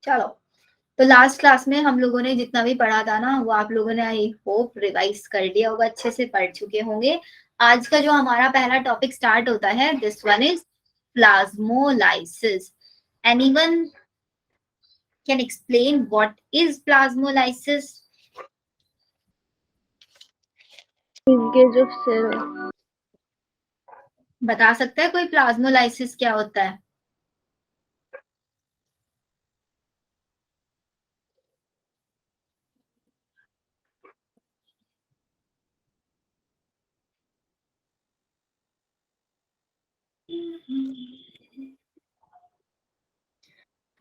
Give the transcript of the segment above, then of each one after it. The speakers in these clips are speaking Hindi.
चलो, तो लास्ट क्लास में हम लोगों ने जितना भी पढ़ा था ना वो आप लोगों ने आई होप रिवाइज कर लिया होगा, अच्छे से पढ़ चुके होंगे। आज का जो हमारा पहला टॉपिक स्टार्ट होता है, this one is plasmolysis. Anyone can explain what is plasmolysis? Shrinkage of cell. बता सकता है कोई प्लाज्मोलाइसिस क्या होता है?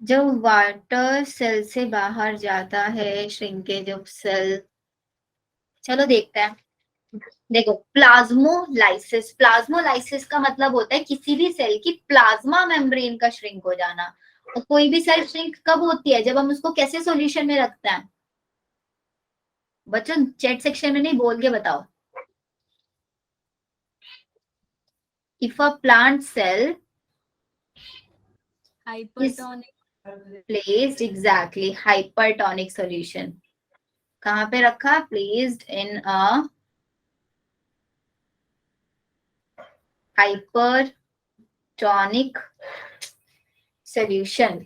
जब वाटर सेल से बाहर जाता है, श्रिंकेज ऑफ सेल। चलो देखते हैं। देखो, प्लाज्मोलाइसिस, प्लाज्मोलाइसिस का मतलब होता है किसी भी सेल की प्लाज्मा मेम्ब्रेन का श्रिंक हो जाना। और कोई भी सेल श्रिंक कब होती है? जब हम उसको कैसे सॉल्यूशन में रखते हैं? बच्चों चैट सेक्शन में नहीं, बोल के बताओ। If a plant cell hypertonic placed, exactly, hypertonic solution. कहाँ पे रखा? Placed in a hypertonic solution.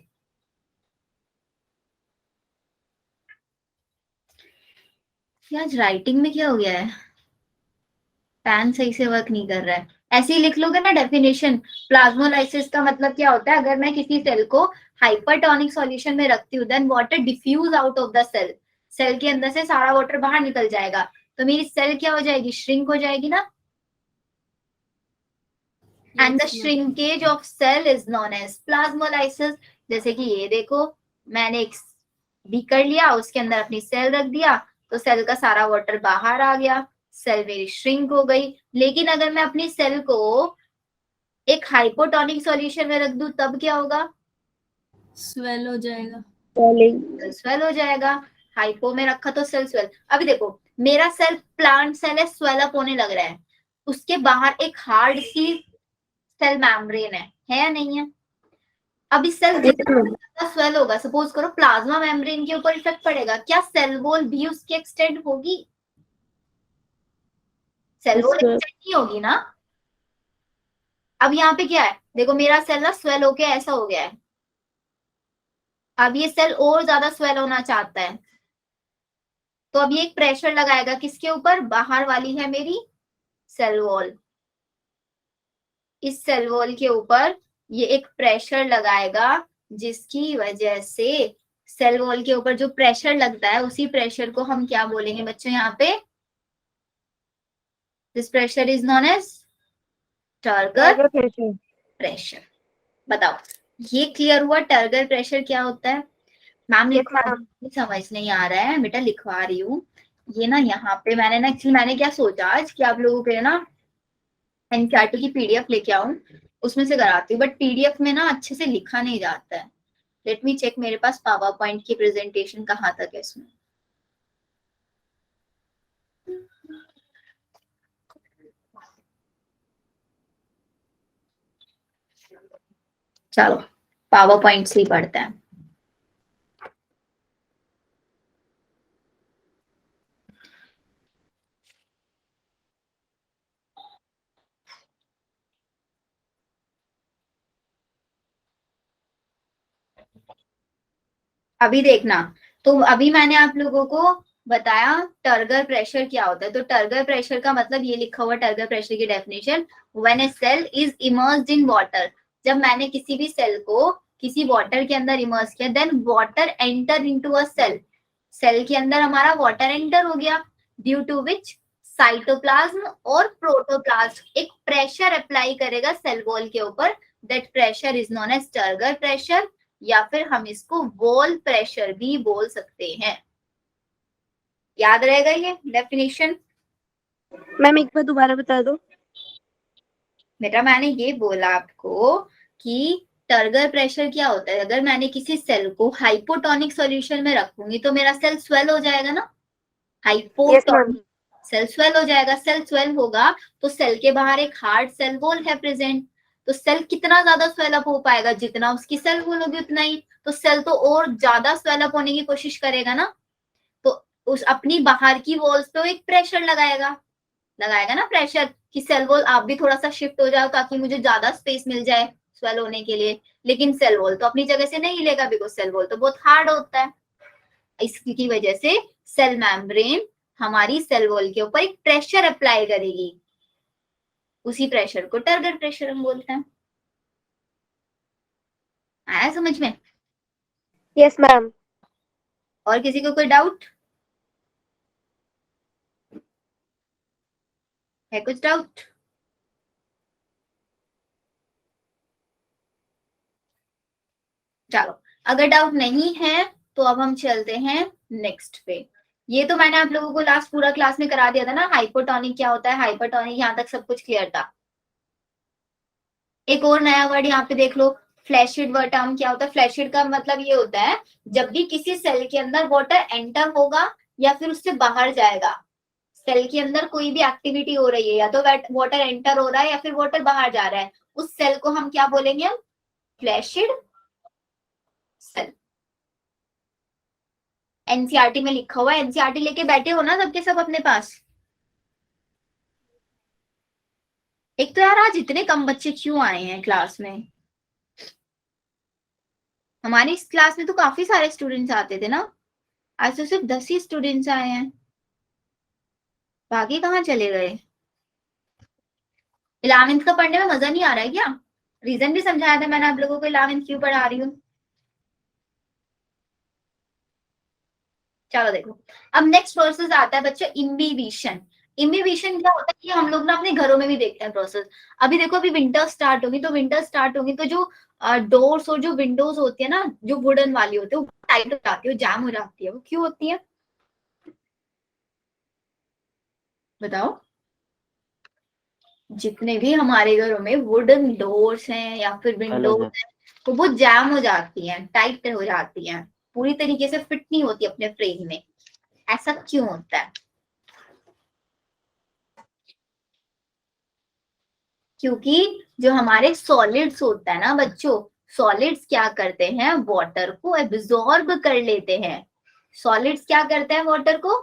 आज राइटिंग में क्या हो गया है? पेन सही से वर्क नहीं कर रहा है। ऐसे ही लिख लोगे ना डेफिनेशन। प्लाज्मोलाइसिस का मतलब क्या होता है? अगर मैं किसी सेल को हाइपरटोनिक सॉल्यूशन में रखती हूँ, then water diffuse out of the cell. Cell के अंदर से सारा वाटर बाहर निकल जाएगा, तो मेरी सेल क्या हो जाएगी? श्रिंक हो जाएगी ना। And the shrinkage of cell is known as plasmolysis. जैसे कि ये देखो, मैंने एक बीकर लिया, उसके अंदर अपनी सेल रख दिया, तो सेल का सारा वाटर बाहर आ गया, सेल मेरी श्रिंक हो गई। लेकिन अगर मैं अपनी सेल को एक हाइपोटोनिक सॉल्यूशन में रख दूं, तब क्या होगा? स्वेल हो जाएगा, स्वेल हो जाएगा। हाइपो में रखा तो सेल स्वेल। अभी देखो, मेरा सेल प्लांट सेल है, स्वेल अप होने लग रहा है, उसके बाहर एक हार्ड सी सेल मेम्ब्रेन है या नहीं है? अब इस सेल जितना स्वेल होगा, सपोज करो प्लाज्मा मेम्ब्रेन के ऊपर इफेक्ट पड़ेगा, क्या सेल वॉल भी उसकी एक्सटेंड होगी? सेल वॉल एक्सटेंड नहीं होगी ना। अब यहाँ पे क्या है? देखो, मेरा सेल ना स्वेल होके ऐसा हो गया है। अब ये सेल और ज्यादा स्वेल होना चाहता है, तो अब ये एक प्रेशर लगाएगा किसके ऊपर? बाहर वाली है मेरी सेल वॉल। इस सेल वॉल के ऊपर ये एक प्रेशर लगाएगा, जिसकी वजह से सेल वॉल के ऊपर जो प्रेशर लगता है, उसी प्रेशर को हम क्या बोलेंगे बच्चों? यहाँ पे this pressure is known as turgor pressure. बताओ, ये क्लियर हुआ टर्गर प्रेशर क्या होता है? मैम लिखवा समझ नहीं आ रहा है बेटा, लिखवा रही हूँ। ये ना यहाँ पे मैंने क्या सोचा आज कि आप लोगों के ना एनसीईआरटी की पीडीएफ लेके आऊं, उसमें से कराती हूँ, बट पीडीएफ में ना अच्छे से लिखा नहीं जाता है। लेट मी चेक, मेरे पास पावर पॉइंट की प्रेजेंटेशन कहाँ तक है इसमें। चलो पावर पॉइंट से ही पढ़ते हैं। अभी देखना, तो अभी मैंने आप लोगों को बताया टर्गर प्रेशर क्या होता है। तो टर्गर प्रेशर का मतलब ये लिखा हुआ टर्गर प्रेशर की definition, when a cell is immersed in water. जब मैंने किसी भी सेल को किसी वाटर के अंदर इमर्स किया, then water enter into a cell. Cell के अंदर हमारा वाटर एंटर हो गया, ड्यू टू विच साइटोप्लाज्म और प्रोटोप्लाज्म एक प्रेशर अप्लाई करेगा सेल वॉल के ऊपर। That pressure is known as turgor pressure, या फिर हम इसको वॉल प्रेशर भी बोल सकते हैं। याद रहेगा ये डेफिनेशन? मैम एक बार दोबारा बता दो। बेटा मैंने ये बोला आपको कि टर्गर प्रेशर क्या होता है? अगर मैंने किसी सेल को हाइपोटोनिक सॉल्यूशन में रखूंगी तो मेरा सेल स्वेल हो जाएगा ना। हाइपोटोनिक सेल स्वेल हो जाएगा। सेल स्वेल होगा तो सेल के बाहर एक हार्ड सेल वॉल है प्रेजेंट, तो सेल कितना ज्यादा स्वेल अप हो पाएगा? जितना उसकी सेल वॉल होगी उतना ही। तो सेल तो और ज्यादा स्वेल अप होने की कोशिश करेगा ना, तो उस अपनी बाहर की वॉल्स पे वो एक प्रेशर लगाएगा ना प्रेशर, कि सेल वॉल आप भी थोड़ा सा शिफ्ट हो जाओ ताकि मुझे ज्यादा स्पेस मिल जाए स्वेल होने के लिए। लेकिन सेल वॉल तो अपनी जगह से नहीं हिलेगा, बिकॉज सेल वॉल तो बहुत हार्ड होता है। इसकी वजह से सेल मेम्ब्रेन हमारी सेल वॉल के ऊपर एक प्रेशर अप्लाई करेगी, उसी प्रेशर को टर्गर प्रेशर हम बोलते हैं। आया समझ में? Yes ma'am. और किसी को कोई डाउट है? कुछ डाउट? चलो, अगर डाउट नहीं है तो अब हम चलते हैं नेक्स्ट पे। ये तो मैंने आप लोगों को लास्ट पूरा क्लास में करा दिया था ना, हाइपोटोनिक क्या होता है, हाइपरटोनिक, यहाँ तक सब कुछ क्लियर था। एक और नया वर्ड यहाँ पे देख लो, फ्लैशिड वर्ड टर्म क्या होता है? फ्लैशिड का मतलब ये होता है जब भी किसी सेल के अंदर वाटर एंटर होगा या फिर उससे बाहर जाएगा, सेल के अंदर कोई भी एक्टिविटी हो रही है, या तो वाटर एंटर हो रहा है या फिर वाटर बाहर जा रहा है, उस सेल को हम क्या बोलेंगे? हम फ्लैशिड सेल। एनसीईआरटी में लिखा हुआ है, एनसीईआरटी लेके बैठे हो ना सबके सब अपने पास? एक तो यार आज इतने कम बच्चे क्यों आए हैं क्लास में? हमारी इस क्लास में तो काफी सारे स्टूडेंट्स आते थे ना, आज तो सिर्फ 10 ही स्टूडेंट्स आए हैं, बाकी कहाँ चले गए? 11वीं का पढ़ने में मजा नहीं आ रहा है क्या? रीजन भी समझाया था मैंने आप लोगों को 11वीं क्यों पढ़ा रही हूँ। चलो देखो, अब नेक्स्ट प्रोसेस आता है बच्चों इम्बिबिशन। इम्बिबिशन क्या होता है, ये हम लोग ना अपने घरों में भी देखते हैं प्रोसेस। अभी देखो, अभी विंटर स्टार्ट होगी, तो विंटर स्टार्ट होगी तो जो डोर्स और जो विंडोज होती है ना, जो वुडन वाली होती है, वो टाइट हो जाती है, जैम हो जाती है। वो क्यों होती है बताओ? जितने भी हमारे घरों में वुडन डोर्स हैं या फिर विंडोज हैं, तो वो जैम हो जाती हैं, टाइट हो जाती हैं, पूरी तरीके से फिट नहीं होती अपने फ्रेम में। ऐसा क्यों होता है? क्योंकि जो हमारे सॉलिड्स होता है ना बच्चों, सॉलिड्स क्या करते हैं? वाटर को एब्जॉर्ब कर लेते हैं। सॉलिड्स क्या करते हैं? वाटर को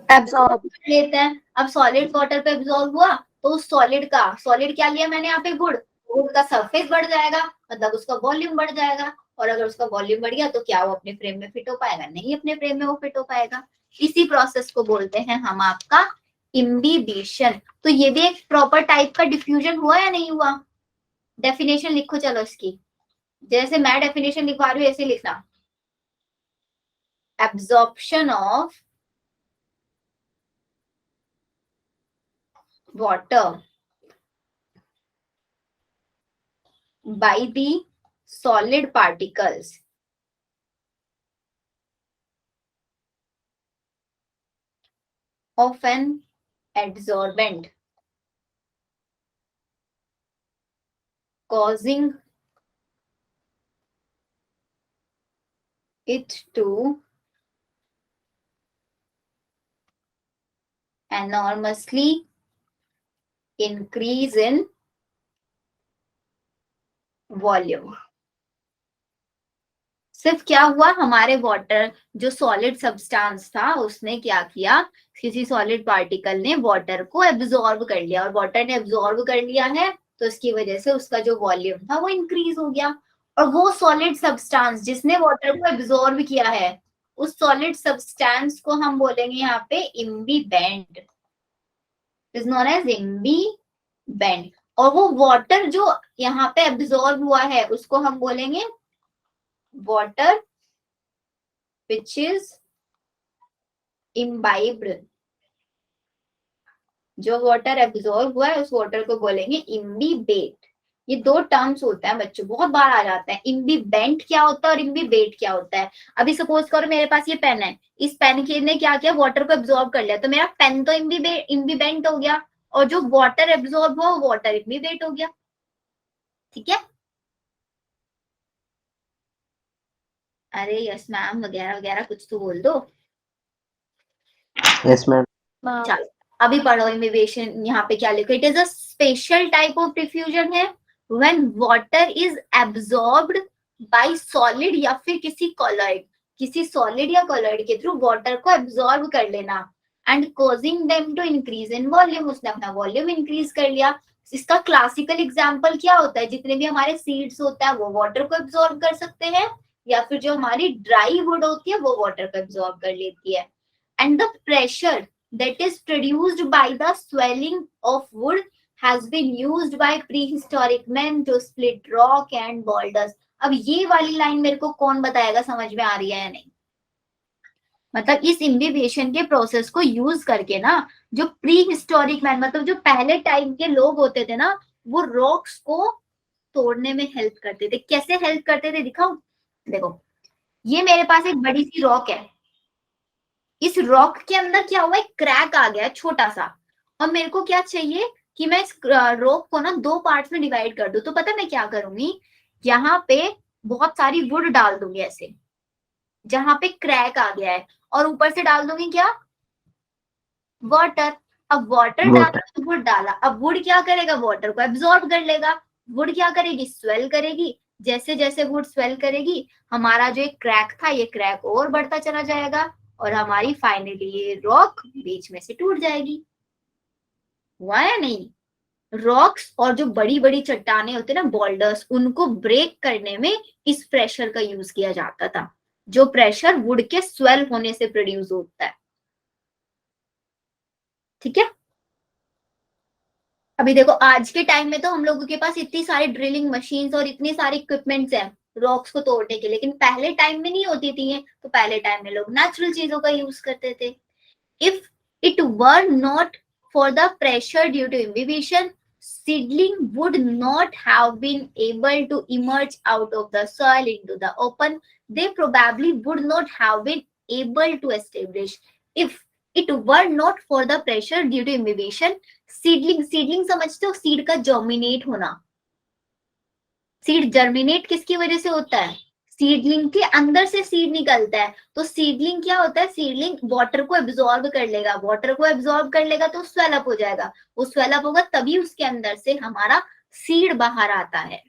एब्सॉर्ब कर लेते हैं। अब सॉलिड वाटर पे एब्जॉर्ब हुआ, तो उस सॉलिड क्या लिया मैंने यहाँ पे? गुड़। गुड़ का सरफेस बढ़ जाएगा, मतलब उसका वॉल्यूम बढ़ जाएगा, और अगर उसका वॉल्यूम बढ़ गया तो क्या वो अपने फ्रेम में फिट हो पाएगा? नहीं, अपने फ्रेम में वो फिट हो पाएगा। इसी प्रोसेस को बोलते हैं हम आपका इम्बिबिशन। तो ये भी एक प्रॉपर टाइप का डिफ्यूजन हुआ या नहीं हुआ? डेफिनेशन लिखो चलो इसकी, जैसे मैं डेफिनेशन लिखवा रही हूँ ऐसे लिखना। Absorption of water by the solid particles of an adsorbent causing it to enormously increase in volume. सिर्फ क्या हुआ, हमारे वाटर जो सॉलिड सब्सटेंस था उसने क्या किया, किसी सॉलिड पार्टिकल ने वाटर को एब्जॉर्ब कर लिया, और वाटर ने एब्जॉर्ब कर लिया है तो इसकी वजह से उसका जो वॉल्यूम था वो इंक्रीज हो गया। और वो सॉलिड सब्सटेंस जिसने वाटर को एब्जॉर्ब किया है, उस सॉलिड सब्सटेंस को हम बोलेंगे यहाँ पे इम्बिबेंट, इज नोन एज इम्बिबेंट। और वो वाटर जो यहाँ पे एब्जॉर्ब हुआ है उसको हम बोलेंगे water which is imbibed। जो वाटर एब्जॉर्ब हुआ है उस वाटर को बोलेंगे इम्बिबेट। ये दो टर्म्स होता है बच्चों, बहुत बार आ जाता है। इम्बिबेंट क्या होता है और इम्बिबेट क्या होता है? अभी सपोज करो मेरे पास ये पेन है, इस पेन के ने क्या किया, वाटर को एब्जॉर्ब कर लिया, तो मेरा पेन तो इम्बिबेंट हो गया, और जो वाटर एब्जॉर्ब हुआ वो वाटर इम्बिबेट हो गया। ठीक है? अरे यस मैम वगैरह वगैरह कुछ तो बोल दो। Yes ma'am. चलो अभी पढ़ो इम्बिबेशन, यहाँ पे क्या लिखो, it is a special type of diffusion है when water is absorbed by solid या फिर किसी सॉलिड या कॉलॉइड के थ्रू वाटर को एब्जॉर्ब कर लेना and causing them to increase in volume, उसने अपना वॉल्यूम इंक्रीज कर लिया। इसका क्लासिकल एग्जाम्पल क्या होता है, जितने भी हमारे सीड्स होता है वो वाटर को एब्जॉर्ब कर सकते हैं, या फिर जो हमारी ड्राई वुड होती है वो वाटर को एब्जॉर्ब कर लेती है। And the pressure that is produced by the swelling of wood has been used by prehistoric men to split rock and boulders। अब ये वाली लाइन मेरे को कौन बताएगा समझ में आ रही है या नहीं? मतलब इस इम्बिबेशन के प्रोसेस को यूज करके ना, जो प्री हिस्टोरिक मैन मतलब जो पहले टाइम के लोग होते थे ना, वो रॉक्स को तोड़ने में हेल्प करते थे। कैसे हेल्प करते थे दिखाओ, देखो ये मेरे पास एक बड़ी सी रॉक है, इस रॉक के अंदर क्या हुआ है, क्रैक आ गया है छोटा सा, और मेरे को क्या चाहिए कि मैं इस रॉक को ना दो पार्ट्स में डिवाइड कर दूं। तो पता मैं क्या करूंगी, यहाँ पे बहुत सारी वुड डाल दूंगी ऐसे जहां पे क्रैक आ गया है, और ऊपर से डाल दूंगी क्या, वाटर। अब वाटर डाला तो वुड डाला, अब वुड क्या करेगा, वाटर को एब्जॉर्ब कर लेगा। वुड क्या करेगी, स्वेल करेगी। जैसे जैसे वुड स्वेल करेगी, हमारा जो एक क्रैक था ये क्रैक और बढ़ता चला जाएगा, और हमारी फाइनली ये रॉक बीच में से टूट जाएगी। हुआ या नहीं? रॉक्स और जो बड़ी बड़ी चट्टाने होते हैं ना, बोल्डर्स, उनको ब्रेक करने में इस प्रेशर का यूज किया जाता था, जो प्रेशर वुड के स्वेल होने से प्रोड्यूस होता है। ठीक है, अभी देखो आज के टाइम में तो हम लोगों के पास इतनी सारी ड्रिलिंग मशीन्स और इतनी सारी इक्विपमेंट्स हैं रॉक्स को तोड़ने के, लेकिन पहले टाइम में नहीं होती थी ये। तो पहले टाइम में लोग नेचुरल चीजों का यूज करते थे। If it were not for the pressure due to imbibition, seedling would not have been able to emerge out of the soil into the open. They probably would not have been able to establish. If it were not for the pressure due to imbibition, seedling समझते हो, सीड का जर्मिनेट होना। सीड जर्मिनेट किसकी वजह से होता है, सीडलिंग के अंदर से सीड निकलता है। तो सीडलिंग क्या होता है, सीडलिंग वाटर को एब्जॉर्ब कर लेगा, वाटर को एब्जॉर्ब कर लेगा तो स्वेलअप हो जाएगा, वो स्वेलअप होगा तभी उसके अंदर से हमारा सीड बाहर आता है।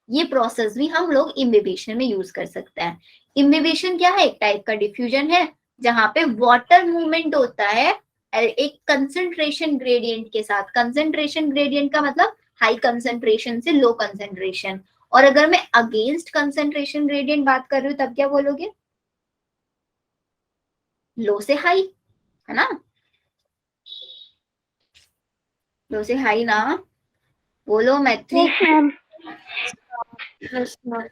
ये प्रोसेस भी हम लोग इम्बिबेशन में यूज कर सकते हैं। इम्बिबेशन क्या है, एक टाइप का डिफ्यूजन है, जहां पे वाटर मूवमेंट होता है एक कंसेंट्रेशन ग्रेडियंट के साथ। कंसेंट्रेशन ग्रेडियंट का मतलब हाई कंसेंट्रेशन से लो कंसेंट्रेशन, और अगर मैं अगेंस्ट कंसेंट्रेशन ग्रेडियंट बात कर रही हूँ तब क्या बोलोगे, लो से हाई, है ना, लो से हाई ना, बोलो मैत्री। Yes, ma'am. Yes, ma'am.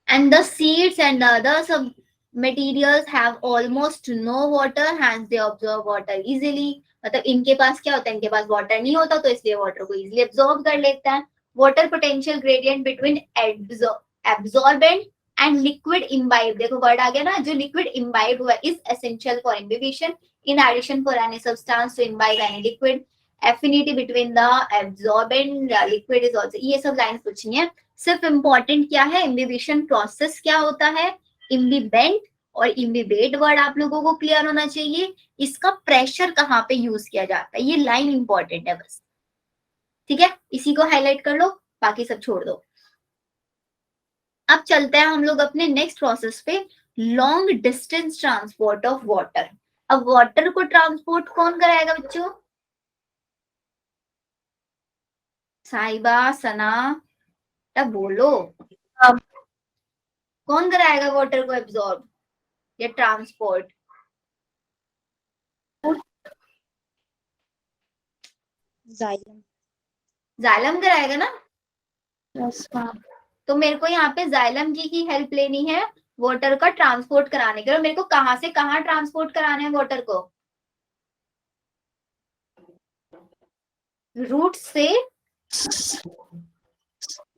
And the seeds and the other sub materials have almost no water, hence they absorb water easily। मतलब इनके पास क्या होता है, इनके पास वाटर नहीं होता तो इसलिए वाटर को इजीली एब्जॉर्ब कर लेता है। Water potential gradient between absorbent and liquid imbibe, देखो वर्ड आ गया ना, जो लिक्विड इम्बाइब हुआ is essential for imbibition in addition for any substance to imbibe any liquid. Affinity between the absorbent liquid is also, ये सब लाइन पूछनी है। सिर्फ इंपॉर्टेंट क्या है, इम्बिबिशन प्रोसेस क्या होता है, इम्बिबेंट और इम्बिबेट वर्ड आप लोगों को क्लियर होना चाहिए। इसका प्रेशर कहाँ पे यूज किया जाता है, ये लाइन इंपॉर्टेंट है बस। ठीक है, इसी को हाईलाइट कर लो, बाकी सब छोड़ दो। अब चलते हैं हम लोग अपने नेक्स्ट प्रोसेस पे, long distance transport of water. अब वाटर को ट्रांसपोर्ट कौन कराएगा बच्चों, साहिबा, सना, तब बोलो कौन कराएगा वाटर को एब्जॉर्ब या ट्रांसपोर्ट? Xylem. जाइलम कराएगा ना। Yes, ma'am. तो मेरे को यहाँ पे जाइलम की ही हेल्प लेनी है वाटर का ट्रांसपोर्ट कराने के लिए। मेरे को कहाँ से कहाँ ट्रांसपोर्ट कराना है वाटर को, रूट से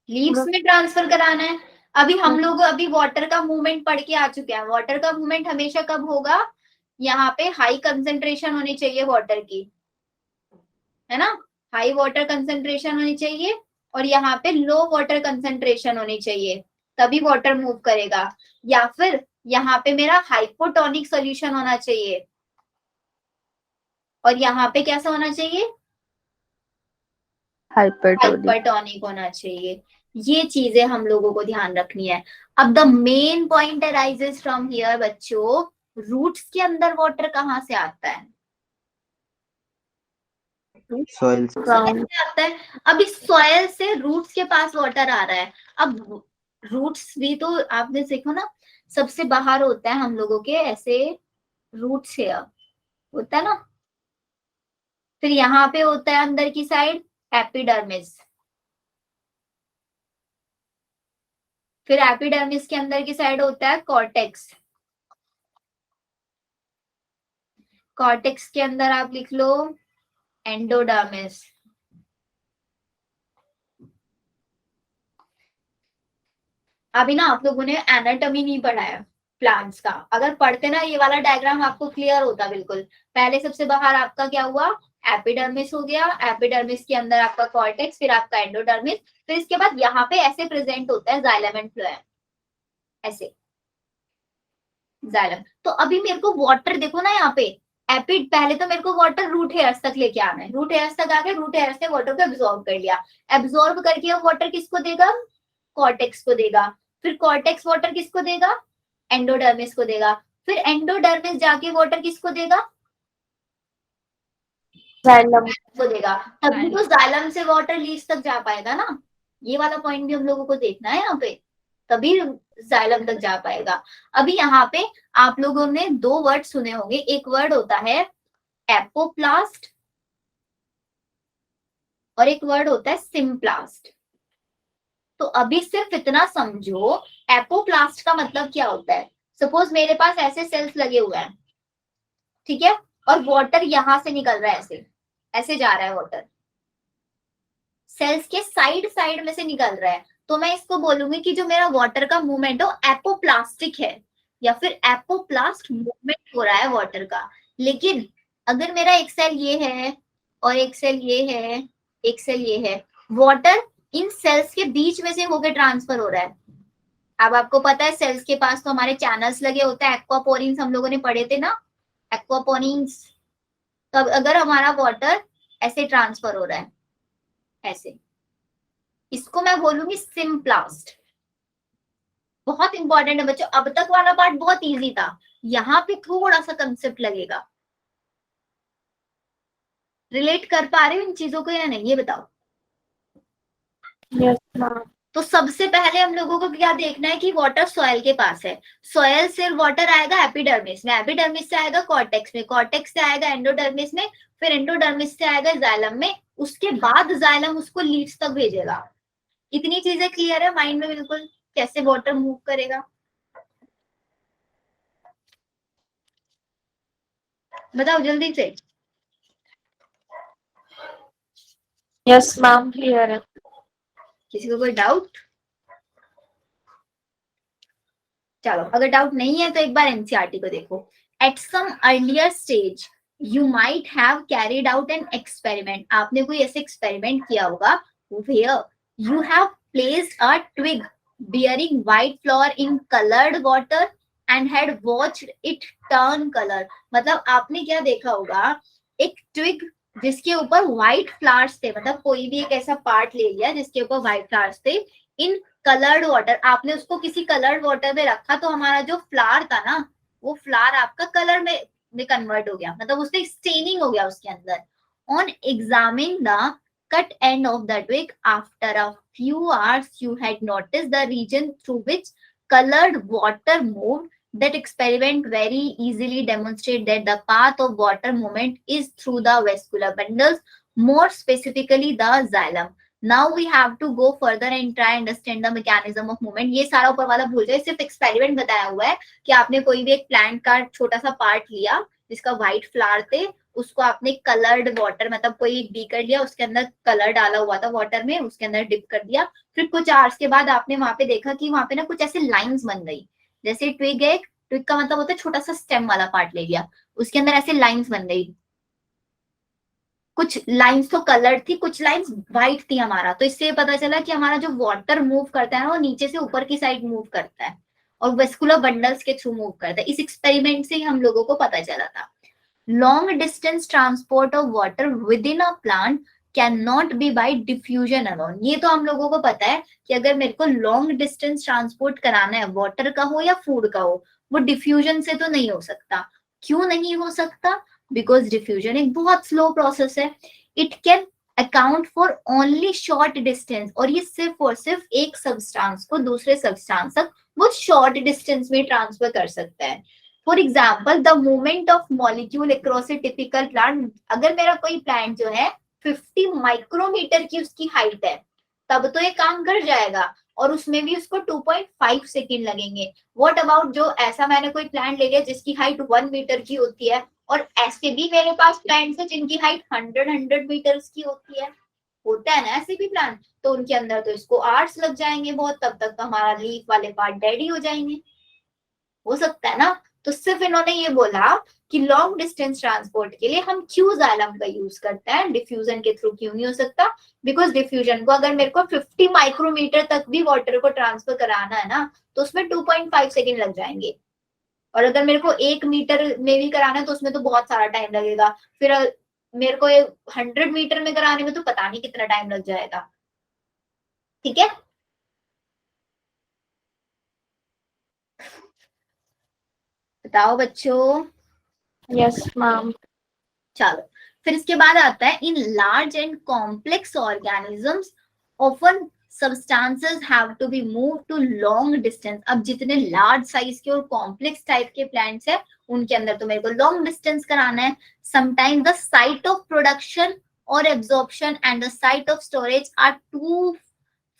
लीव्स में ट्रांसफर कराना है। अभी हम लोग अभी वाटर का मूवमेंट पढ़ के आ चुके हैं। वाटर का मूवमेंट हमेशा कब होगा, यहाँ पे हाई कंसेंट्रेशन होनी चाहिए वाटर की, है ना, हाई वाटर कंसेंट्रेशन होनी चाहिए, और यहाँ पे लो वाटर कंसेंट्रेशन होनी चाहिए, तभी वाटर मूव करेगा। या फिर यहाँ पे मेरा हाइपोटोनिक सोल्यूशन होना चाहिए, और यहाँ पे कैसा होना चाहिए, हाइपरटोनिक होना चाहिए। ये चीजें हम लोगों को ध्यान रखनी है। अब the main point arises from here बच्चों, रूट्स के अंदर वाटर कहाँ से आता है? Soil Ground. से आता है। अब इस सॉयल से रूट्स के पास वाटर आ रहा है। अब रूट्स भी तो आपने देखो ना, सबसे बाहर होता है हम लोगों के ऐसे रूट्स है होता है ना, फिर यहाँ पे होता है अंदर की साइड एपिडर्मिस, फिर एपिडर्मिस के अंदर की साइड होता है कॉर्टेक्स, कॉर्टेक्स के अंदर आप लिख लो एंडोडर्मिस। अभी ना आप लोगों ने एनाटॉमी नहीं पढ़ा है प्लांट्स का, अगर पढ़ते ना ये वाला डायग्राम आपको क्लियर होता बिल्कुल। पहले सबसे बाहर आपका क्या हुआ, एपिडर्मिस हो गया, एपिडर्मिस के अंदर आपका कॉर्टेक्स, फिर आपका एंडोडर्मिस, फिर इसके बाद यहाँ पे ऐसे प्रेजेंट होता है जाइलम एंड फ्लोएम, ऐसे जाइलम। तो अभी मेरे को वाटर देखो ना यहाँ पे, एपिड पहले तो मेरे को वाटर रूट हेयर्स तक लेके आना है, रूट हेयर्स तक आके रूट हेयर्स ने वाटर को एब्जॉर्ब कर लिया, एब्जॉर्ब करके वो वाटर किसको देगा, कॉर्टेक्स को देगा, फिर कॉर्टेक्स वाटर किसको देगा, एंडोडर्मिस को देगा, फिर एंडोडर्मिस जाके वाटर किसको देगा, Xylem. को देगा। तभी तो जाइलम से वाटर लीव्स तक जा पाएगा ना, ये वाला पॉइंट भी हम लोगों को देखना है यहाँ पे, तभी जाइलम तक जा पाएगा। अभी यहाँ पे आप लोगों ने दो वर्ड सुने होंगे, एक वर्ड होता है एपोप्लास्ट और एक वर्ड होता है सिम्प्लास्ट। तो अभी सिर्फ इतना समझो, एपोप्लास्ट का मतलब क्या होता है। सपोज मेरे पास ऐसे सेल्स लगे हुए हैं, ठीक है, और वाटर यहां से निकल रहा है, ऐसे ऐसे जा रहा है वाटर, सेल्स के साइड साइड में से निकल रहा है, तो मैं इसको बोलूंगी कि जो मेरा वाटर का मूवमेंट हो एपोप्लास्टिक है, या फिर एपोप्लास्ट मूवमेंट हो रहा है वाटर का। लेकिन अगर मेरा एक सेल ये है और एक सेल ये है, एक सेल ये है, वाटर इन सेल्स के बीच में से होकर ट्रांसफर हो रहा है। अब आपको पता है सेल्स के पास तो हमारे चैनल्स लगे होते हैं, एक्वापोरिन्स हम लोगों ने पढ़े थे ना, एक्वापोरिन्स। तब अगर हमारा वाटर ऐसे ट्रांसफर हो रहा है, ऐसे, इसको मैं बोलूंगी सिम्प्लास्ट। बहुत इंपॉर्टेंट है बच्चों, अब तक वाला पार्ट बहुत इजी था, यहाँ पे थोड़ा सा कंसेप्ट लगेगा। रिलेट कर पा रहे हो इन चीजों को या नहीं, ये बताओ। Yes, ma'am. तो सबसे पहले हम लोगों को क्या देखना है कि वाटर सॉइल के पास है, सॉइल से वाटर आएगा एपिडर्मिस में, एपिडर्मिस से आएगा कॉर्टेक्स में, कॉर्टेक्स से आएगा एंडोडर्मिस में, फिर एंडोडर्मिस से आएगा जाइलम में, उसके बाद जाइलम उसको लीव्स तक भेजेगा। इतनी चीजें क्लियर है माइंड में बिल्कुल, कैसे वाटर मूव करेगा, बताओ जल्दी से। Yes, ma'am. Clear है. किसी को कोई डाउट? चलो अगर डाउट नहीं है तो एक बार एनसीईआरटी को देखो। At some earlier stage you might have carried out an experiment, आपने कोई ऐसे एक्सपेरिमेंट किया होगा where you have placed a twig bearing white flower in colored water and had watched it turn color। मतलब आपने क्या देखा होगा, एक ट्विग जिसके ऊपर व्हाइट फ्लावर्स थे, मतलब कोई भी एक ऐसा पार्ट ले लिया जिसके ऊपर व्हाइट फ्लावर्स थे, इन कलर्ड वाटर, आपने उसको किसी कलर्ड वाटर में रखा, तो हमारा जो फ्लावर था ना, वो फ्लावर आपका कलर में कन्वर्ट हो गया, मतलब उससे स्टेनिंग हो गया उसके अंदर। On examine the cut end of the twig after a few hours you had noticed the region through which colored water moved। that experiment very easily demonstrate that the path of water movement is through the vascular bundles, more specifically the xylem। now we have to go further and try understand the mechanism of movement। ये सारा ऊपर वाला भूल जाए, सिर्फ एक्सपेरिमेंट बताया हुआ है कि आपने कोई भी एक प्लांट का छोटा सा पार्ट लिया जिसका व्हाइट फ्लावर थे, उसको आपने कलर्ड वाटर, मतलब कोई एक बीकर लिया, उसके अंदर कलर डाला हुआ था वाटर में, उसके अंदर डिप कर दिया, फिर कुछ आवर्स के बाद आपने वहां पे देखा कि वहां पे ना कुछ ऐसे लाइंस बन गई, जैसे ट्विग है, ट्विग का मतलब होता है छोटा सा स्टेम वाला पार्ट ले लिया, उसके अंदर ऐसे लाइंस बन गई, कुछ लाइंस तो कलर थी, कुछ लाइंस व्हाइट थी हमारा, तो इससे पता चला कि हमारा जो वाटर मूव करता है ना, वो नीचे से ऊपर की साइड मूव करता है और वेस्कुलर बंडल्स के थ्रू मूव करता है। इस एक्सपेरिमेंट से हम लोगों को पता चला था। long distance transport of water within a plant can not be by diffusion alone. ये तो हम लोगों को पता है कि अगर मेरे को लॉन्ग डिस्टेंस ट्रांसपोर्ट कराना है, वाटर का हो या फूड का हो, वो डिफ्यूजन से तो नहीं हो सकता। क्यों नहीं हो सकता? बिकॉज डिफ्यूजन एक बहुत स्लो प्रोसेस है। It can account for only short distance, और ये सिर्फ और सिर्फ एक सब्सटेंस को दूसरे सब्सटेंस तक बहुत शॉर्ट डिस्टेंस में ट्रांसफर कर सकता है। For example, the movement of molecule across A typical plant, अगर मेरा कोई प्लांट जो है 50 माइक्रोमीटर की उसकी हाइट है, तब तो ये काम कर जाएगा, और उसमें भी उसको 2.5 सेकेंड लगेंगे। व्हाट अबाउट जो ऐसा मैंने कोई प्लांट ले लिया जिसकी हाइट 1 मीटर की होती है, और ऐसे भी मेरे पास प्लांट्स है जिनकी हाइट 100 मीटर्स की होती है, होता है ना ऐसे भी प्लांट, तो उनके अंदर तो इसको आवर्स लग जाएंगे बहुत, तब तक तो हमारा लीफ वाले पार्ट डेड ही हो जाएंगे। हो सकता है ना। तो सिर्फ इन्होंने ये बोला कि लॉन्ग डिस्टेंस ट्रांसपोर्ट के लिए हम क्यू जाइलम का यूज करते हैं, डिफ्यूजन के थ्रू क्यों नहीं हो सकता? बिकॉज डिफ्यूजन को अगर मेरे को 50 माइक्रोमीटर तक भी वाटर को ट्रांसफर कराना है ना, तो उसमें 2.5 सेकेंड लग जाएंगे, और अगर मेरे को 1 मीटर में भी कराना है तो उसमें तो बहुत सारा टाइम लगेगा। फिर मेरे को 100 मीटर में कराने में तो पता नहीं कितना टाइम लग जाएगा। ठीक है, बताओ बच्चों। Yes, ma'am. चलो, फिर इसके बाद आता है in large and complex organisms often substances have to be moved to long distance। अब जितने लार्ज साइज के और कॉम्प्लेक्स टाइप के प्लांट्स है उनके अंदर तो मेरे को लॉन्ग डिस्टेंस कराना है। Sometime the site of production or absorption and the site of storage are too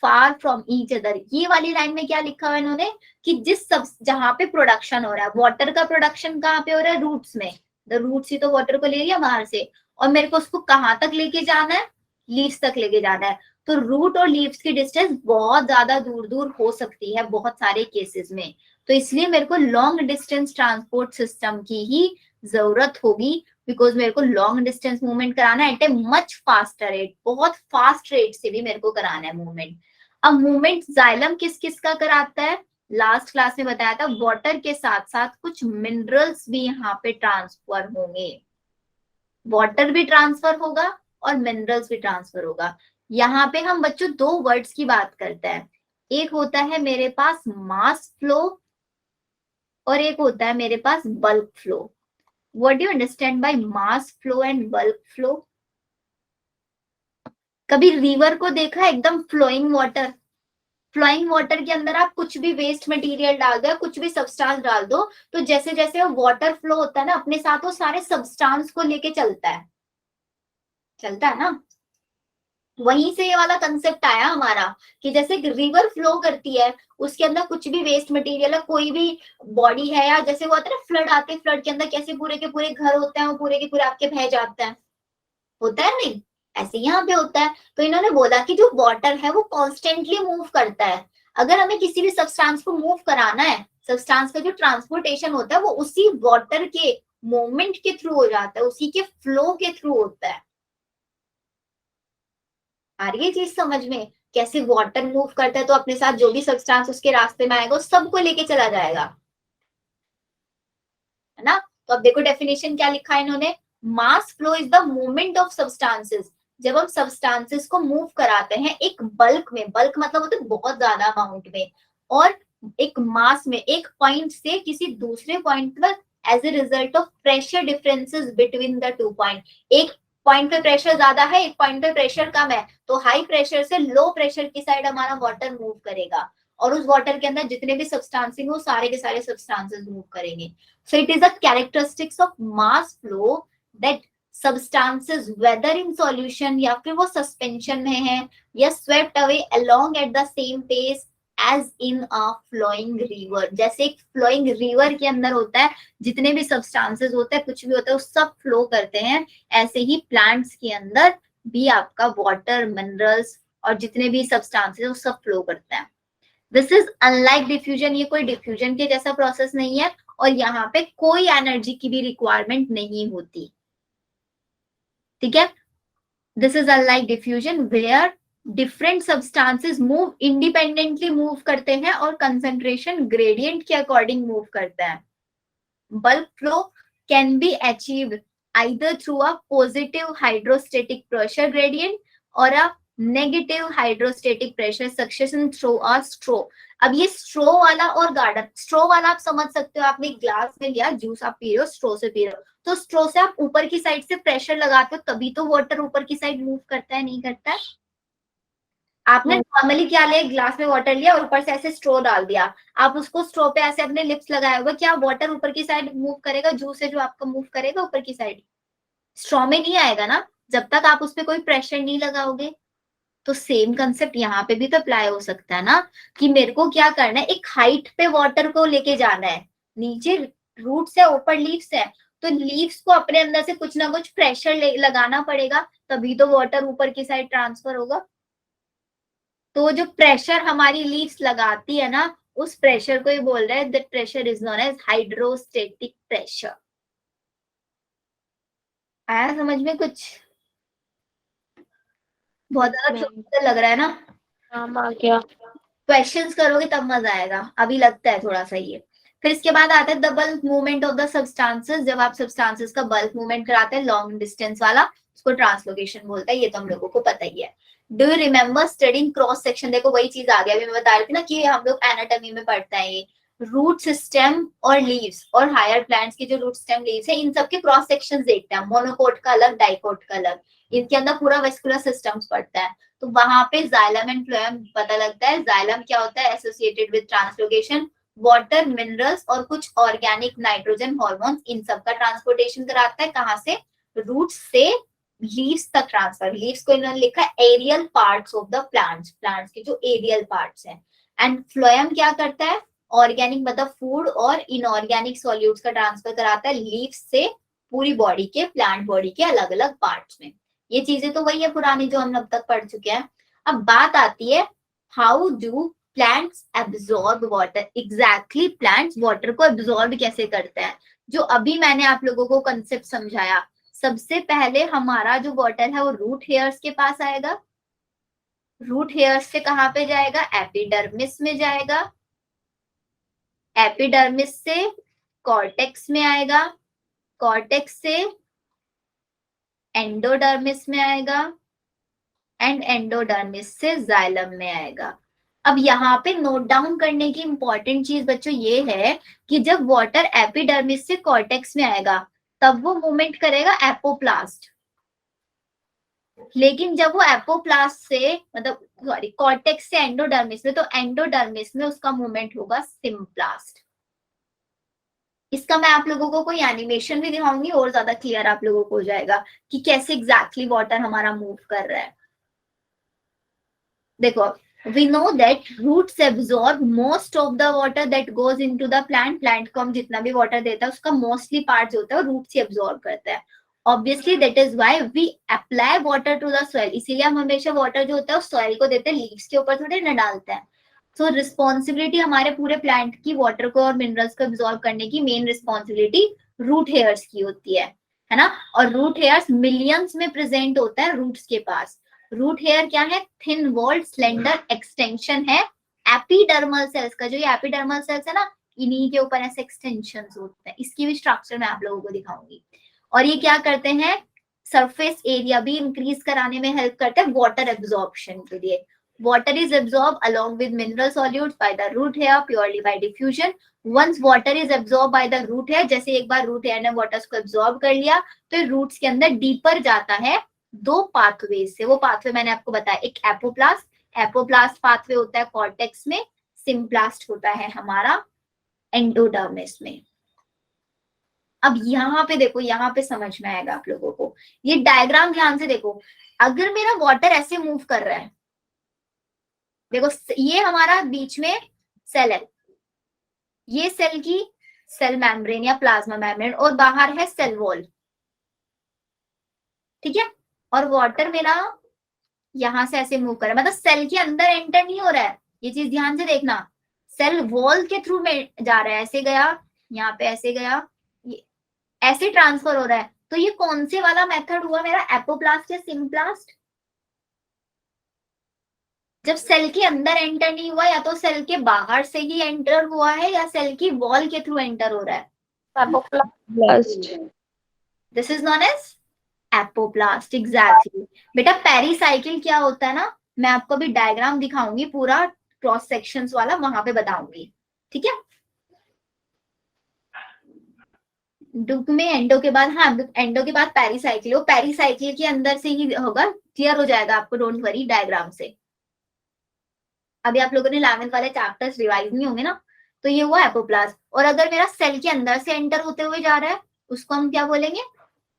far from each other. ये वाली लाइन में क्या लिखा हुआ है इन्होंने कि जिस सब जहां पे प्रोडक्शन हो रहा है, वाटर का प्रोडक्शन कहाँ पे हो रहा है? रूट्स में। द रूट्स ही तो वाटर को ले लिया बाहर से, और मेरे को उसको कहाँ तक लेके जाना है? लीव्स तक लेके जाना है। तो रूट और लीव्स की डिस्टेंस बहुत ज्यादा दूर दूर हो सकती है बहुत सारे केसेस में, तो इसलिए मेरे को लॉन्ग डिस्टेंस ट्रांसपोर्ट सिस्टम की ही जरूरत होगी, बिकॉज मेरे को लॉन्ग डिस्टेंस मूवमेंट कराना है at a much faster rate, बहुत फास्ट रेट से भी मेरे को कराना है मूवमेंट। अब मूवमेंट जाइलम किस किस का कराता है? लास्ट क्लास में बताया था, वाटर के साथ साथ कुछ मिनरल्स भी यहाँ पे ट्रांसफर होंगे। वाटर भी ट्रांसफर होगा और मिनरल्स भी ट्रांसफर होगा। यहाँ पे हम बच्चों दो वर्ड्स की बात करते हैं, एक होता है मेरे पास मास फ्लो और एक होता है मेरे पास bulk flow. What do you understand by mass flow and bulk flow? कभी रिवर को देखा है एकदम फ्लोइंग वाटर? फ्लोइंग वाटर के अंदर आप कुछ भी वेस्ट मटेरियल डाल दो या कुछ भी सब्सटेंस डाल दो, तो जैसे जैसे वो वाटर फ्लो होता है ना, अपने साथ वो सारे सब्सटेंस को लेके चलता है, चलता है ना। वहीं से ये वाला कंसेप्ट आया हमारा कि जैसे रिवर फ्लो करती है, उसके अंदर कुछ भी वेस्ट मटेरियल है, कोई भी बॉडी है, या जैसे वो होता है ना फ्लड आते, फ्लड के अंदर कैसे पूरे के पूरे घर होते हैं, वो पूरे के पूरे आपके बह जाते हैं, होता है नहीं? ऐसे यहाँ पे होता है। तो इन्होंने बोला कि जो वाटर है वो कॉन्स्टेंटली मूव करता है। अगर हमें किसी भी सब्सटेंस को मूव कराना है, सब्सटेंस का जो ट्रांसपोर्टेशन होता है वो उसी वाटर के मूवमेंट के थ्रू हो जाता है, उसी के फ्लो के थ्रू होता है। आ रही है चीज समझ में? कैसे वाटर मूव करता है तो अपने साथ जो भी सब्सटेंस उसके रास्ते में आएगा सबको लेके चला जाएगा, है ना। तो अब देखो डेफिनेशन क्या लिखा है इन्होंने, mass flow is the movement of substances. जब हम सब्सटेंसेस को मूव कराते हैं एक बल्क में, बल्क मतलब होता है बहुत ज्यादा अमाउंट में, और एक मास में, एक पॉइंट से किसी दूसरे पॉइंट पर, as a result of pressure differences between the two point. एक पॉइंट पे प्रेशर ज्यादा है, एक पॉइंट पे प्रेशर कम है, तो हाई प्रेशर से लो प्रेशर की साइड हमारा वाटर मूव करेगा, और उस वाटर के अंदर जितने भी सब्सटेंसेस वो सारे के सारे सब्सटेंसेस मूव करेंगे। So it is a characteristics of mass flow that substances whether in solution या फिर वो suspension में है या swept away along at the same pace as in a flowing river। जैसे एक flowing river के अंदर होता है, जितने भी substances होते हैं, कुछ भी होता है, वो सब flow करते हैं, ऐसे ही plants के अंदर भी आपका water, minerals और जितने भी substances वो सब flow करते हैं। दिस इज अनलाइक डिफ्यूजन, ये कोई डिफ्यूजन के जैसा प्रोसेस नहीं है, और यहाँ पे कोई एनर्जी की भी रिक्वायरमेंट नहीं होती। ठीक है, this is unlike diffusion where different substances move independently move करते हैं और कंसंट्रेशन ग्रेडियंट के अकॉर्डिंग मूव करते हैं। Bulk flow can be achieved either through a positive hydrostatic pressure gradient or a negative hydrostatic pressure succession through a straw. अब ये स्ट्रो वाला और गार्डन, स्ट्रो वाला आप समझ सकते हो, आपने ग्लास में लिया जूस, आप पी रहे हो, स्ट्रो से पी रहे हो, तो स्ट्रो से आप ऊपर की साइड से प्रेशर लगाते हो तभी तो वाटर ऊपर की साइड मूव करता है, नहीं करता है? आपने नॉर्मली क्या लिया, ग्लास में वाटर लिया और ऊपर से ऐसे स्ट्रो डाल दिया, आप उसको स्ट्रो पे ऐसे अपने लिप्स लगाए होगा, क्या वाटर ऊपर की साइड मूव करेगा? जूस है जो आपका मूव करेगा ऊपर की साइड, स्ट्रॉ में नहीं आएगा ना, जब तक आप उस पर कोई प्रेशर नहीं लगाओगे। तो सेम कंसेप्ट यहाँ पे भी तो अप्लाई हो सकता है ना, कि मेरे को क्या करना है, एक हाइट पे वाटर को लेके जाना है, नीचे रूट्स है, ऊपर लीव्स है, तो लीव्स को अपने अंदर से कुछ ना कुछ प्रेशर लगाना पड़ेगा, तभी तो वाटर ऊपर की साइड ट्रांसफर होगा। तो जो प्रेशर हमारी लीव्स लगाती है ना, उस प्रेशर को ही बोल रहे हैं that pressure is known as hydrostatic pressure. आया समझ में कुछ? बहुत ज्यादा छोटा लग रहा है ना? मैम आ गया। क्वेश्चंस करोगे तब मजा आएगा, अभी लगता है थोड़ा सा ये। फिर इसके बाद आता है the bulk movement of the substances. जब आप सब्सटेंसेस का बल्क मूवमेंट कराते हैं लॉन्ग डिस्टेंस वाला, उसको ट्रांसलोकेशन बोलता है, ये तो हम लोगों को पता ही है। Do you remember studying cross section? देखो वही चीज आ गया, अभी मैं बता रही थी ना कि हम लोग एनाटॉमी में पढ़ते हैं ये रूट सिस्टम और लीव्स और हायर प्लांट्स के जो रूट स्टेम लीव्स है, इन सब के क्रॉस सेक्शन देखते हैं, मोनोकोट का अलग, डाइकोट का अलग, इनके अंदर पूरा वेस्कुलर सिस्टम्स पड़ता है। तो वहां पे जाइलम एंड फ्लोएम पता लगता है। जाइलम क्या होता है? Associated with translocation, water, minerals और कुछ ऑर्गेनिक नाइट्रोजन हॉर्मोन्स, इन सब का ट्रांसपोर्टेशन कराता है। कहाँ से? रूट्स से लीव्स तक ट्रांसफर। लीव्स को इन्होंने लिखा है aerial parts of the plants, plants के जो एरियल पार्ट्स हैं। एंड फ्लोएम क्या करता है? ऑर्गेनिक मतलब फूड और इनऑर्गेनिक सॉल्यूट्स का ट्रांसफर कराता है लीव्स से पूरी बॉडी के, प्लांट बॉडी के अलग अलग पार्ट्स में। ये चीजें तो वही है पुरानी जो हम अब तक पढ़ चुके हैं। अब बात आती है how do plants absorb water. Exactly plants water को एब्जॉर्ब कैसे करते हैं, जो अभी मैंने आप लोगों को कंसेप्ट समझाया। सबसे पहले हमारा जो वाटर है वो रूट हेयर्स के पास आएगा, रूट हेयर्स से कहाँ पे जाएगा? एपिडर्मिस में जाएगा, एपिडर्मिस से कॉर्टेक्स में आएगा, कॉर्टेक्स से एंडोडर्मिस में आएगा, एंड एंडोडर्मिस से जाइलम में आएगा। अब यहाँ पे नोट डाउन करने की इंपॉर्टेंट चीज बच्चों ये है कि जब वाटर एपिडर्मिस से कॉर्टेक्स में आएगा तब वो मूवमेंट करेगा एपोप्लास्ट, लेकिन जब वो एपोप्लास्ट से मतलब सॉरी कॉर्टेक्स से एंडोडर्मिस में, तो एंडोडर्मिस में उसका मूवमेंट होगा सिम्प्लास्ट। इसका मैं आप लोगों को कोई एनिमेशन भी दिखाऊंगी और ज्यादा क्लियर आप लोगों को हो जाएगा कि कैसे एग्जैक्टली वाटर हमारा मूव कर रहा है। देखो, we know that roots absorb most of the water that goes into the plant. Plant को हम जितना भी वाटर देता है उसका मोस्टली पार्ट जो होता है रूट से एब्जॉर्ब करता है। Obviously that is why we apply water to the soil, इसीलिए हम हमेशा वाटर जो होता है सॉइल को देते हैं, लीव्स के ऊपर थोड़े ना डालते हैं। सो रिस्पॉन्सिबिलिटी हमारे पूरे प्लांट की वाटर को और मिनरल्स को एब्जॉर्ब करने की मेन रिस्पॉन्सिबिलिटी रूट हेयर्स की होती है ना। और रूट हेयर्स मिलियंस में प्रेजेंट होता है रूट्स के पास। रूट हेयर क्या है? थिन वॉल्ड स्लेंडर एक्सटेंशन है एपिडर्मल सेल्स का। जो ये एपिडर्मल सेल्स है ना, इन्हीं के ऊपर ऐसे एक्सटेंशंस होते हैं। इसकी भी स्ट्रक्चर मैं आप लोगों को दिखाऊंगी। और ये क्या करते हैं? सरफेस एरिया भी इंक्रीज कराने में हेल्प करते हैं वाटर एब्जॉर्प्शन के लिए। Water is absorb along with mineral solutes by the root hair purely by diffusion. Once water is absorbed by the root hair, जैसे एक बार रूट हेयर ने वाटर को एब्जॉर्ब कर लिया तो रूट्स के अंदर डीपर जाता है दो पाथवे से। वो पाथवे मैंने आपको बताया, एक एपोप्लास्ट, एपोप्लास्ट पाथवे होता है कॉर्टेक्स में, सिम्प्लास्ट होता है हमारा एंडोडर्मिस में। अब यहाँ पे देखो, यहाँ पे समझ में आएगा आप लोगों को। ये डायग्राम ध्यान से देखो, अगर मेरा वाटर ऐसे मूव कर रहा है, देखो ये हमारा बीच में सेल है, ये सेल की सेल मेम्ब्रेन या प्लाज्मा मेम्ब्रेन, और बाहर है सेल वॉल, ठीक है। और वाटर मेरा यहां से ऐसे मूव कर रहा है, मतलब सेल के अंदर एंटर नहीं हो रहा है, ये चीज ध्यान से देखना। सेल वॉल के थ्रू में जा रहा है, ऐसे गया, यहाँ पे ऐसे गया, ये ऐसे ट्रांसफर हो रहा है। तो ये कौन से वाला मेथड हुआ मेरा, एपोप्लास्ट या सिम्प्लास्ट? जब सेल के अंदर एंटर नहीं हुआ, या तो सेल के बाहर से ही एंटर हुआ है या सेल की वॉल के थ्रू एंटर हो रहा है। Apoplast. This is known as apoplast. Exactly बेटा, पेरिसाइकिल क्या होता है ना, मैं आपको अभी डायग्राम दिखाऊंगी पूरा क्रॉस सेक्शंस वाला, वहां पे बताऊंगी, ठीक है। डुक में एंडो के बाद, हाँ एंडो के बाद पेरिसाइकिल हो, पेरिसाइकिल के अंदर से ही होगा, क्लियर हो जाएगा आपको, डोंट वरी डायग्राम से। अभी आप लोगों ने 11th वाले चैप्टर्स रिवाइज नहीं होंगे ना, तो ये हुआ एपोप्लास्ट। और अगर मेरा सेल के अंदर से एंटर होते हुए जा रहा है, उसको हम क्या बोलेंगे,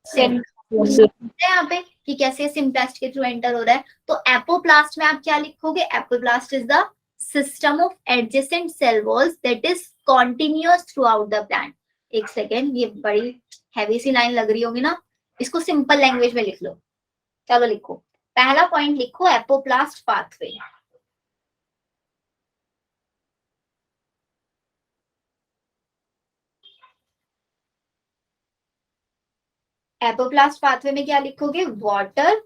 सेल। यहाँ पे कि कैसे सिम्प्लास्ट के थ्रू एंटर हो रहा है, तो एपोप्लास्ट में आप क्या लिखोगे, apoplast is the system of adjacent cell walls that is continuous throughout the plant. एक सेकेंड, ये बड़ी हैवी सी लाइन लग रही होगी ना, इसको सिंपल लैंग्वेज में लिख लो। चलो लिखो, पहला पॉइंट लिखो, एपोप्लास्ट पाथवे। एपोप्लास्ट पाथवे में क्या लिखोगे, वाटर।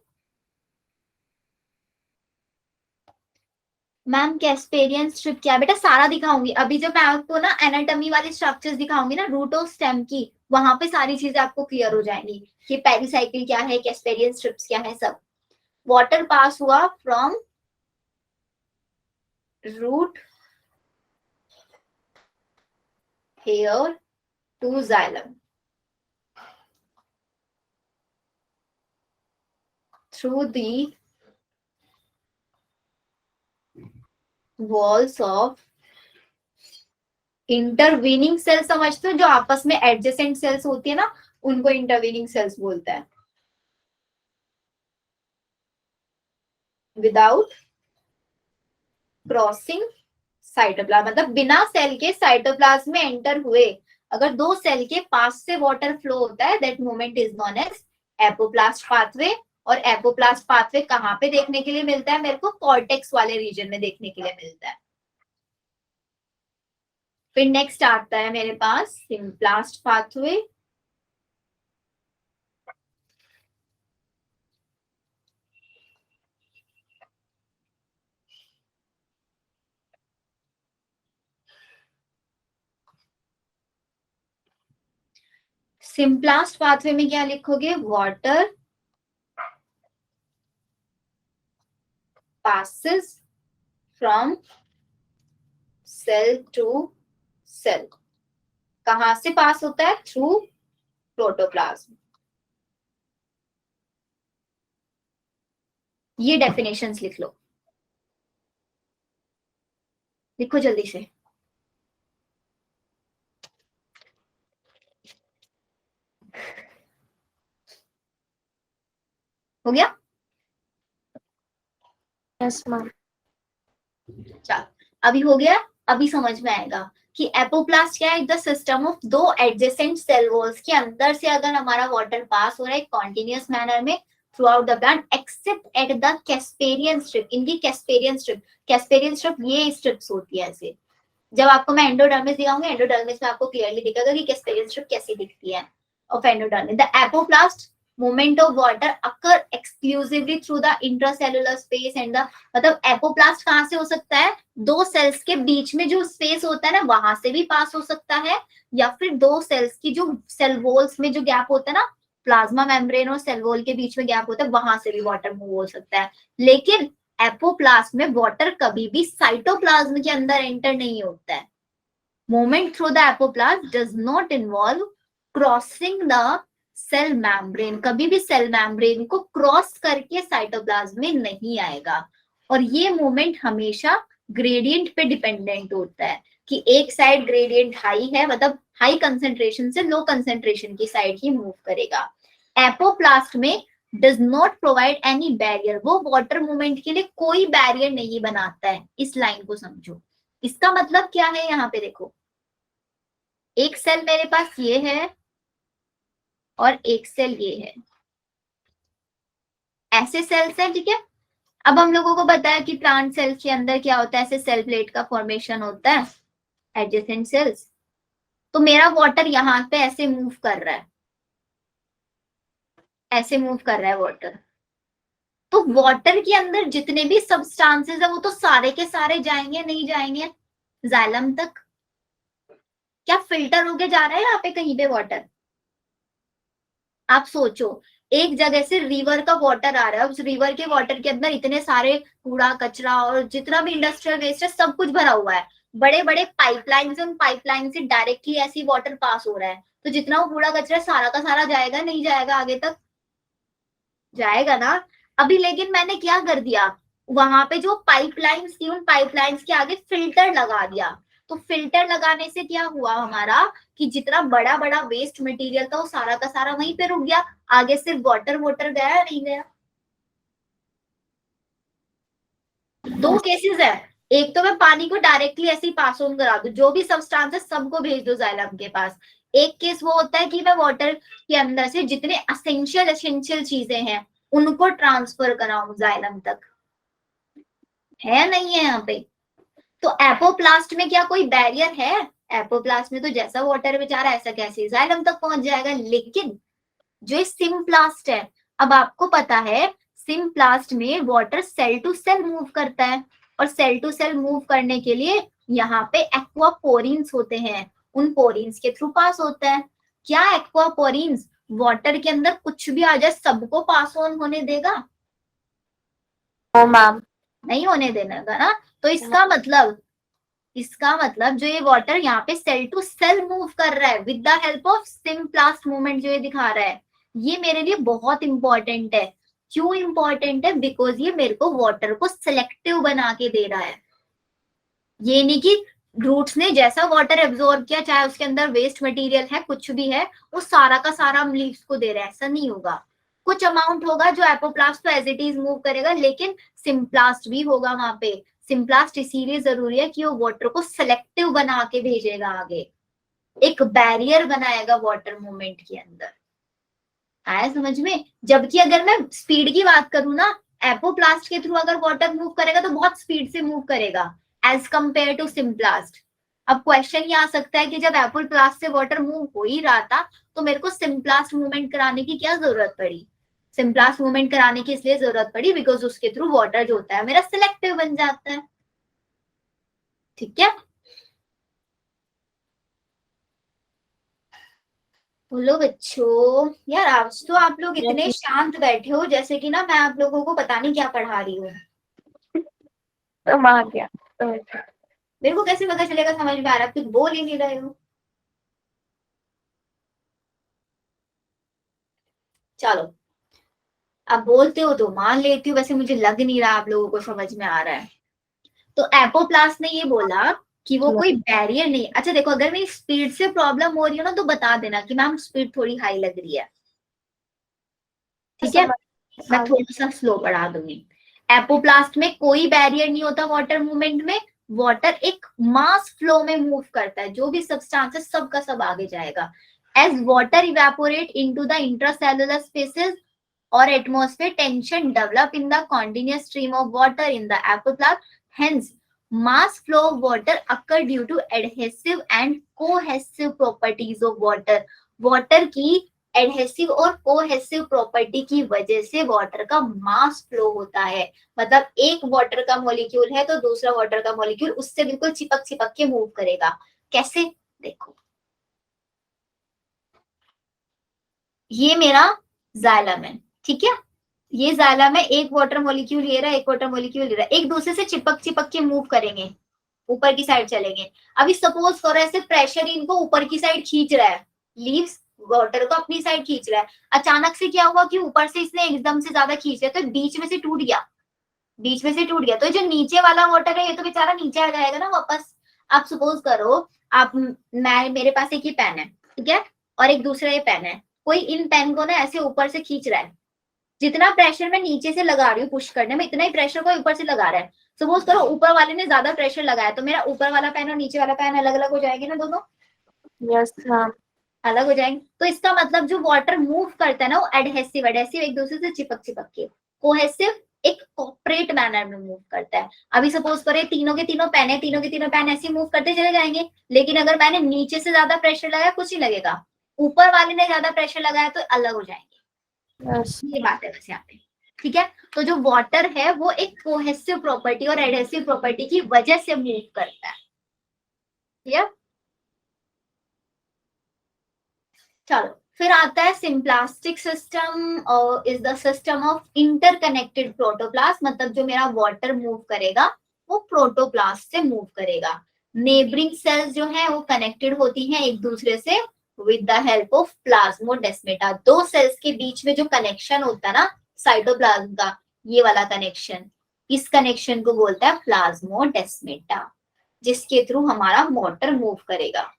मैम कैस्पेरियन स्ट्रिप क्या है बेटा, सारा दिखाऊंगी। अभी जब मैं आपको ना एनाटॉमी वाले स्ट्रक्चर्स दिखाऊंगी ना, रूट ऑफ स्टेम की, वहां पे सारी चीजें आपको क्लियर हो जाएंगी कि पेरिसाइकिल क्या है, कैस्पेरियन स्ट्रिप्स क्या है, सब। वाटर पास हुआ from root hair to xylem through the walls of intervening cells. समझते हो, जो आपस में एडजेसेंट सेल्स होती है ना, उनको इंटरवीनिंग सेल्स बोलते हैं। विदाउट क्रॉसिंग साइटोप्लाज्म, मतलब बिना सेल के साइटोप्लाज्म में एंटर हुए, अगर दो सेल के पास से वाटर फ्लो होता है, that moment is known as apoplast pathway. और एपोप्लास्ट पाथवे कहाँ पे देखने के लिए मिलता है मेरे को, कॉर्टेक्स वाले रीजन में देखने के लिए मिलता है। फिर नेक्स्ट आता है मेरे पास सिम्प्लास्ट पाथवे। सिम्प्लास्ट पाथवे में क्या लिखोगे, water passes from cell to cell। कहां से पास होता है, थ्रू प्रोटोप्लाज्म। ये डेफिनेशंस लिख लो, लिखो जल्दी से। हो गया, Yes, ma'am. चल अभी हो गया। अभी समझ में आएगा कि एपोप्लास्ट क्या है, द सिस्टम ऑफ दो एडजेसेंट सेल वॉल्स के अंदर से अगर हमारा वाटर पास हो रहा है कॉन्टिन्यूअस मैनर में through out the plant, accept at the Casparian strip. इनकी कैस्पेरियन स्ट्रिप, कैस्पेरियन स्ट्रिप ये स्ट्रिप्स होती है ऐसे। जब आपको मैं एंडोडर्मिस दिखाऊंगी, एंडोडर्मिस में आपको क्लियरली दिखेगा कि कैस्पेरियन स्ट्रिप कैसी दिखती है of endodermis. The apoplast movement of water occur exclusively through the intracellular space and the, मतलब एपोप्लास्ट कहाँ से हो सकता है, दो सेल्स के बीच में जो स्पेस होता है ना, वहां से भी पास हो सकता है, या फिर दो सेल्स की जो सेल वॉल्स में जो गैप होता है ना, प्लाज्मा मेम्ब्रेन और सेल वॉल के बीच में गैप होता है, वहां से भी वाटर मूव हो सकता है। लेकिन एपोप्लास्ट में वाटर कभी भी साइटोप्लाज्म के अंदर एंटर नहीं होता है। Movement through the apoplasm does not involve crossing the cell membrane, कभी भी सेल मेम्ब्रेन को क्रॉस करके साइटोप्लाज्म में नहीं आएगा। और ये मूवमेंट हमेशा ग्रेडियंट पे डिपेंडेंट होता है कि एक साइड ग्रेडियंट हाई है, मतलब हाई कंसेंट्रेशन से लो कंसेंट्रेशन की साइड ही मूव करेगा। एपोप्लास्ट में does not provide any barrier, वो वाटर मूवमेंट के लिए कोई बैरियर नहीं बनाता है। इस लाइन को समझो, इसका मतलब क्या है, यहाँ पे देखो, एक सेल मेरे पास ये है और एक सेल ये है, ऐसे सेल्स हैं, ठीक है। अब हम लोगों को बताया कि प्लांट सेल्स के अंदर क्या होता है, ऐसे सेल प्लेट का फॉर्मेशन होता है, एडजेसेंट सेल्स। तो मेरा वाटर यहाँ पे ऐसे मूव कर रहा है, ऐसे मूव कर रहा है वाटर। तो वाटर के अंदर जितने भी सब्सटेंसेस है वो तो सारे के सारे जाएंगे, नहीं जाएंगे जाइलम तक। क्या फिल्टर होके जा रहा है यहाँ पे कहीं पे वाटर, आप सोचो, एक जगह से रिवर का वाटर आ रहा है, उस रिवर के वाटर के अंदर इतने सारे कूड़ा कचरा और जितना भी इंडस्ट्रियल वेस्ट है सब कुछ भरा हुआ है, बड़े बड़े पाइपलाइन से, उन पाइपलाइन से डायरेक्टली ऐसी वाटर पास हो रहा है, तो जितना वो कूड़ा कचरा सारा का सारा जाएगा, नहीं जाएगा आगे तक? जाएगा ना। अभी लेकिन मैंने क्या कर दिया, वहां पे जो पाइपलाइंस थी उन पाइपलाइंस के आगे फिल्टर लगा दिया, तो फिल्टर लगाने से क्या हुआ हमारा कि जितना बड़ा बड़ा वेस्ट मटेरियल था वो सारा का सारा वहीं पे रुक गया, आगे सिर्फ वाटर वाटर गया या नहीं गया? दो केसेस है, एक तो मैं पानी को डायरेक्टली ऐसे ही पास ऑन करा दूं, जो भी सब्सटेंस है सबको भेज दो जाइलम के पास। एक केस वो होता है कि मैं वाटर के अंदर से जितने असेंशियल एसेंशियल चीजें हैं उनको ट्रांसफर कराऊं जाइलम तक, है नहीं है यहाँ पे? तो एपोप्लास्ट में क्या कोई बैरियर है? एपोप्लास्ट में तो जैसा वाटर बेचारा ऐसा कैसे जाइलम तक पहुंच जाएगा, लेकिन जो सिम्प्लास्ट है, अब आपको पता है सिम्प्लास्ट में water cell to cell move करता है, और सेल टू सेल मूव करने के लिए यहाँ पे एक्वापोरिन्स होते हैं, उन पोरिन्स के थ्रू पास होता है। क्या एक्वापोरिन्स वाटर के अंदर कुछ भी आ जाए सबको पास ऑन होने देगा? No, ma'am. नहीं होने देना का ना। तो इसका मतलब जो ये वाटर यहाँ पे सेल टू सेल मूव कर रहा है with the help of symplast movement, जो ये दिखा रहा है, ये मेरे लिए बहुत इंपॉर्टेंट है। क्यों इंपॉर्टेंट है? बिकॉज ये मेरे को वाटर को सिलेक्टिव बना के दे रहा है। ये नहीं कि रूट्स ने जैसा वाटर एब्जॉर्ब किया, चाहे उसके अंदर वेस्ट मटेरियल है कुछ भी है, वो सारा का सारा लीव्स को दे रहा है, ऐसा नहीं होगा। कुछ अमाउंट होगा जो एपोप्लास्ट तो एज इट इज मूव करेगा, लेकिन सिम्प्लास्ट भी होगा वहां पे। सिम्प्लास्ट इसीलिए जरूरी है कि वो वाटर को सिलेक्टिव बना के भेजेगा आगे, एक बैरियर बनाएगा वाटर मूवमेंट के अंदर। आया समझ में? जबकि अगर मैं स्पीड की बात करूं ना, एपोप्लास्ट के थ्रू अगर वाटर मूव करेगा तो बहुत स्पीड से मूव करेगा एज कंपेयर टू सिम्प्लास्ट। अब क्वेश्चन ये आ सकता है कि जब एपोप्लास्ट से वाटर मूव हो ही रहा था तो मेरे को सिम्प्लास्ट मूवमेंट कराने की क्या जरूरत पड़ी? सिम्प्लास्ट मूवमेंट कराने की इसलिए जरूरत पड़ी बिकॉज उसके थ्रू वाटर जो होता है मेरा सिलेक्टिव बन जाता है। ठीक है, बोलो बच्चों। यार आज तो आप लोग इतने शांत बैठे हो जैसे कि ना मैं आप लोगों को पता नहीं क्या पढ़ा रही हूँ। तुम आ गया तो मेरे को कैसे पता चलेगा समझ में आ रहा है? कुछ बोल ही नहीं रहे हो। चलो, अब बोलते हो तो मान लेती हूँ, वैसे मुझे लग नहीं रहा आप लोगों को समझ में आ रहा है। तो एपोप्लास्ट ने ये बोला कि वो कोई बैरियर नहीं। अच्छा देखो, अगर मेरी स्पीड से प्रॉब्लम हो रही हो ना तो बता देना कि मैम स्पीड थोड़ी हाई लग रही है, ठीक है? मैं थोड़ा सा स्लो पढ़ा दूंगी। एपोप्लास्ट में कोई बैरियर नहीं होता वाटर मूवमेंट में, वाटर एक मास फ्लो में मूव करता है, जो भी सब्सटेंस है सब का सब आगे जाएगा। As water evaporate into the intracellular spaces or atmosphere, tension develop in the continuous stream of water in the apoplasm. Hence, mass flow of water occur due to adhesive and cohesive properties of water. water की एडहेसिव और कोहेसिव प्रॉपर्टी की वजह से वाटर का मास फ्लो होता है। मतलब एक वाटर का मॉलिक्यूल है तो दूसरा वाटर का मॉलिक्यूल उससे बिल्कुल चिपक चिपक के मूव करेगा। कैसे? देखो, ये मेरा जाइलम है, ठीक है? ये जाइलम है, एक वाटर मॉलिक्यूल ले रहा है, एक वाटर मॉलिक्यूल ले रहा है, एक दूसरे से चिपक चिपक के मूव करेंगे, ऊपर की साइड चलेंगे। अभी सपोज करो ऐसे प्रेशर इनको ऊपर की साइड खींच रहा है, लीव्स वाटर को अपनी साइड खींच रहा है। अचानक से क्या हुआ कि ऊपर से इसने एकदम से ज्यादा खींच लिया तो बीच में से टूट गया, बीच में से टूट गया, तो जो नीचे वाला वाटर है ये तो बेचारा नीचे आ जाएगा ना वापस। आप सपोज करो, आप मैं मेरे पास एक ही पेन है, ठीक है, और एक दूसरा ये पेन है, कोई इन पेन को ना ऐसे ऊपर से खींच रहा है, जितना प्रेशर मैं नीचे से लगा रही हूँ पुश करने में, इतना ही प्रेशर को ऊपर से लगा रहा है। सपोज करो ऊपर वाले ने ज्यादा प्रेशर लगाया तो मेरा ऊपर वाला पेन और नीचे वाला पेन अलग अलग हो जाएंगे ना, दोनों यस मैम। अलग हो जाएंगे। तो इसका मतलब जो वाटर मूव करता है ना वो एडहेसिव, एडहेसिव एक दूसरे से चिपक चिपक के, कोहेसिव एक कॉपरेट मैनर में मूव करता है। अभी सपोज करें तीनों के तीनों पेन है, तीनों के तीनों पेन ऐसे मूव करते चले जाएंगे, लेकिन अगर मैंने नीचे से ज्यादा प्रेशर लगाया कुछ नहीं लगेगा, ऊपर वाले ने ज्यादा प्रेशर लगाया तो अलग हो जाएंगे। यस ये बात है बस यहाँ पे, ठीक है? तो जो वाटर है वो एक कोहेसिव प्रॉपर्टी और एडहेसिव प्रॉपर्टी की वजह से मूव करता है। क्लियर? चलो, फिर आता है symplastic system, is the system of interconnected protoplast, मतलब जो मेरा वाटर मूव करेगा वो प्रोटोप्लास्ट से मूव करेगा। नेबरिंग सेल्स जो है वो कनेक्टेड होती हैं एक दूसरे से with the help of plasmodesmata. दो सेल्स के बीच में जो कनेक्शन होता है ना साइटोप्लाज्म का, ये वाला कनेक्शन, इस कनेक्शन को बोलता है प्लाज्मोडेस्मेटा, जिसके थ्रू हमारा वाटर मूव करेगा।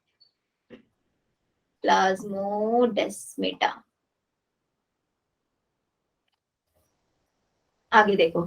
प्लाज्मोडेस्मेटा। आगे देखो,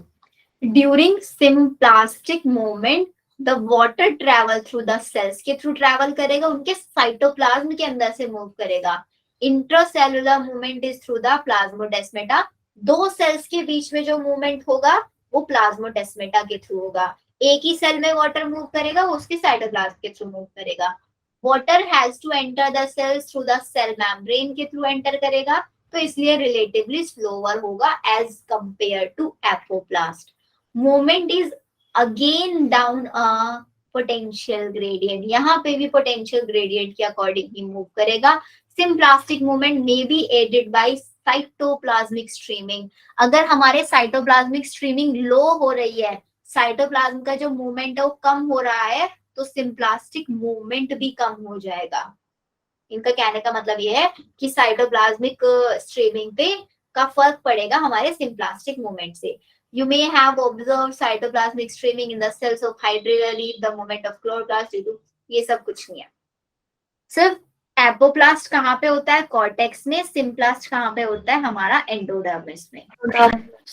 during symplastic movement the water travel through the cells, के थ्रू ट्रेवल करेगा, उनके साइटोप्लाज्म के अंदर से मूव करेगा। Intracellular movement is through the plasmodesmata, दो सेल्स के बीच में जो मूवमेंट होगा वो प्लाज्मोडेस्मेटा के थ्रू होगा। एक ही सेल में वाटर मूव करेगा, वो उसके साइटोप्लाज्म के थ्रू मूव करेगा। Water has to enter the cells through the cell membrane के थ्रू एंटर करेगा, तो इसलिए रिलेटिवली स्लोअर होगा as compare to apoplast. Movement is again down a potential gradient, यहाँ पे भी पोटेंशियल ग्रेडियंट के अकॉर्डिंग ही मूव करेगा। Symplastic movement may be aided by cytoplasmic streaming, अगर हमारे साइटोप्लाज्मिक स्ट्रीमिंग लो हो रही है, साइटोप्लाज्म का जो मूवमेंट है वो कम हो रहा है, तो सिम्प्लास्टिक मूवमेंट भी कम हो जाएगा। इनका कहने का मतलब ये है कि साइटोप्लाज्मिक स्ट्रीमिंग पे का फर्क पड़ेगा हमारे सिम्प्लास्टिक मूवमेंट से। You may have observed cytoplasmic streaming in the cells of hydrilla leaf, the movement of chloroplast due to, ये सब कुछ नहीं है। सिर्फ एपोप्लास्ट कहाँ पे होता है, कॉर्टेक्स में। सिम्प्लास्ट कहाँ पे होता है, हमारा एंडोडर्मिस में।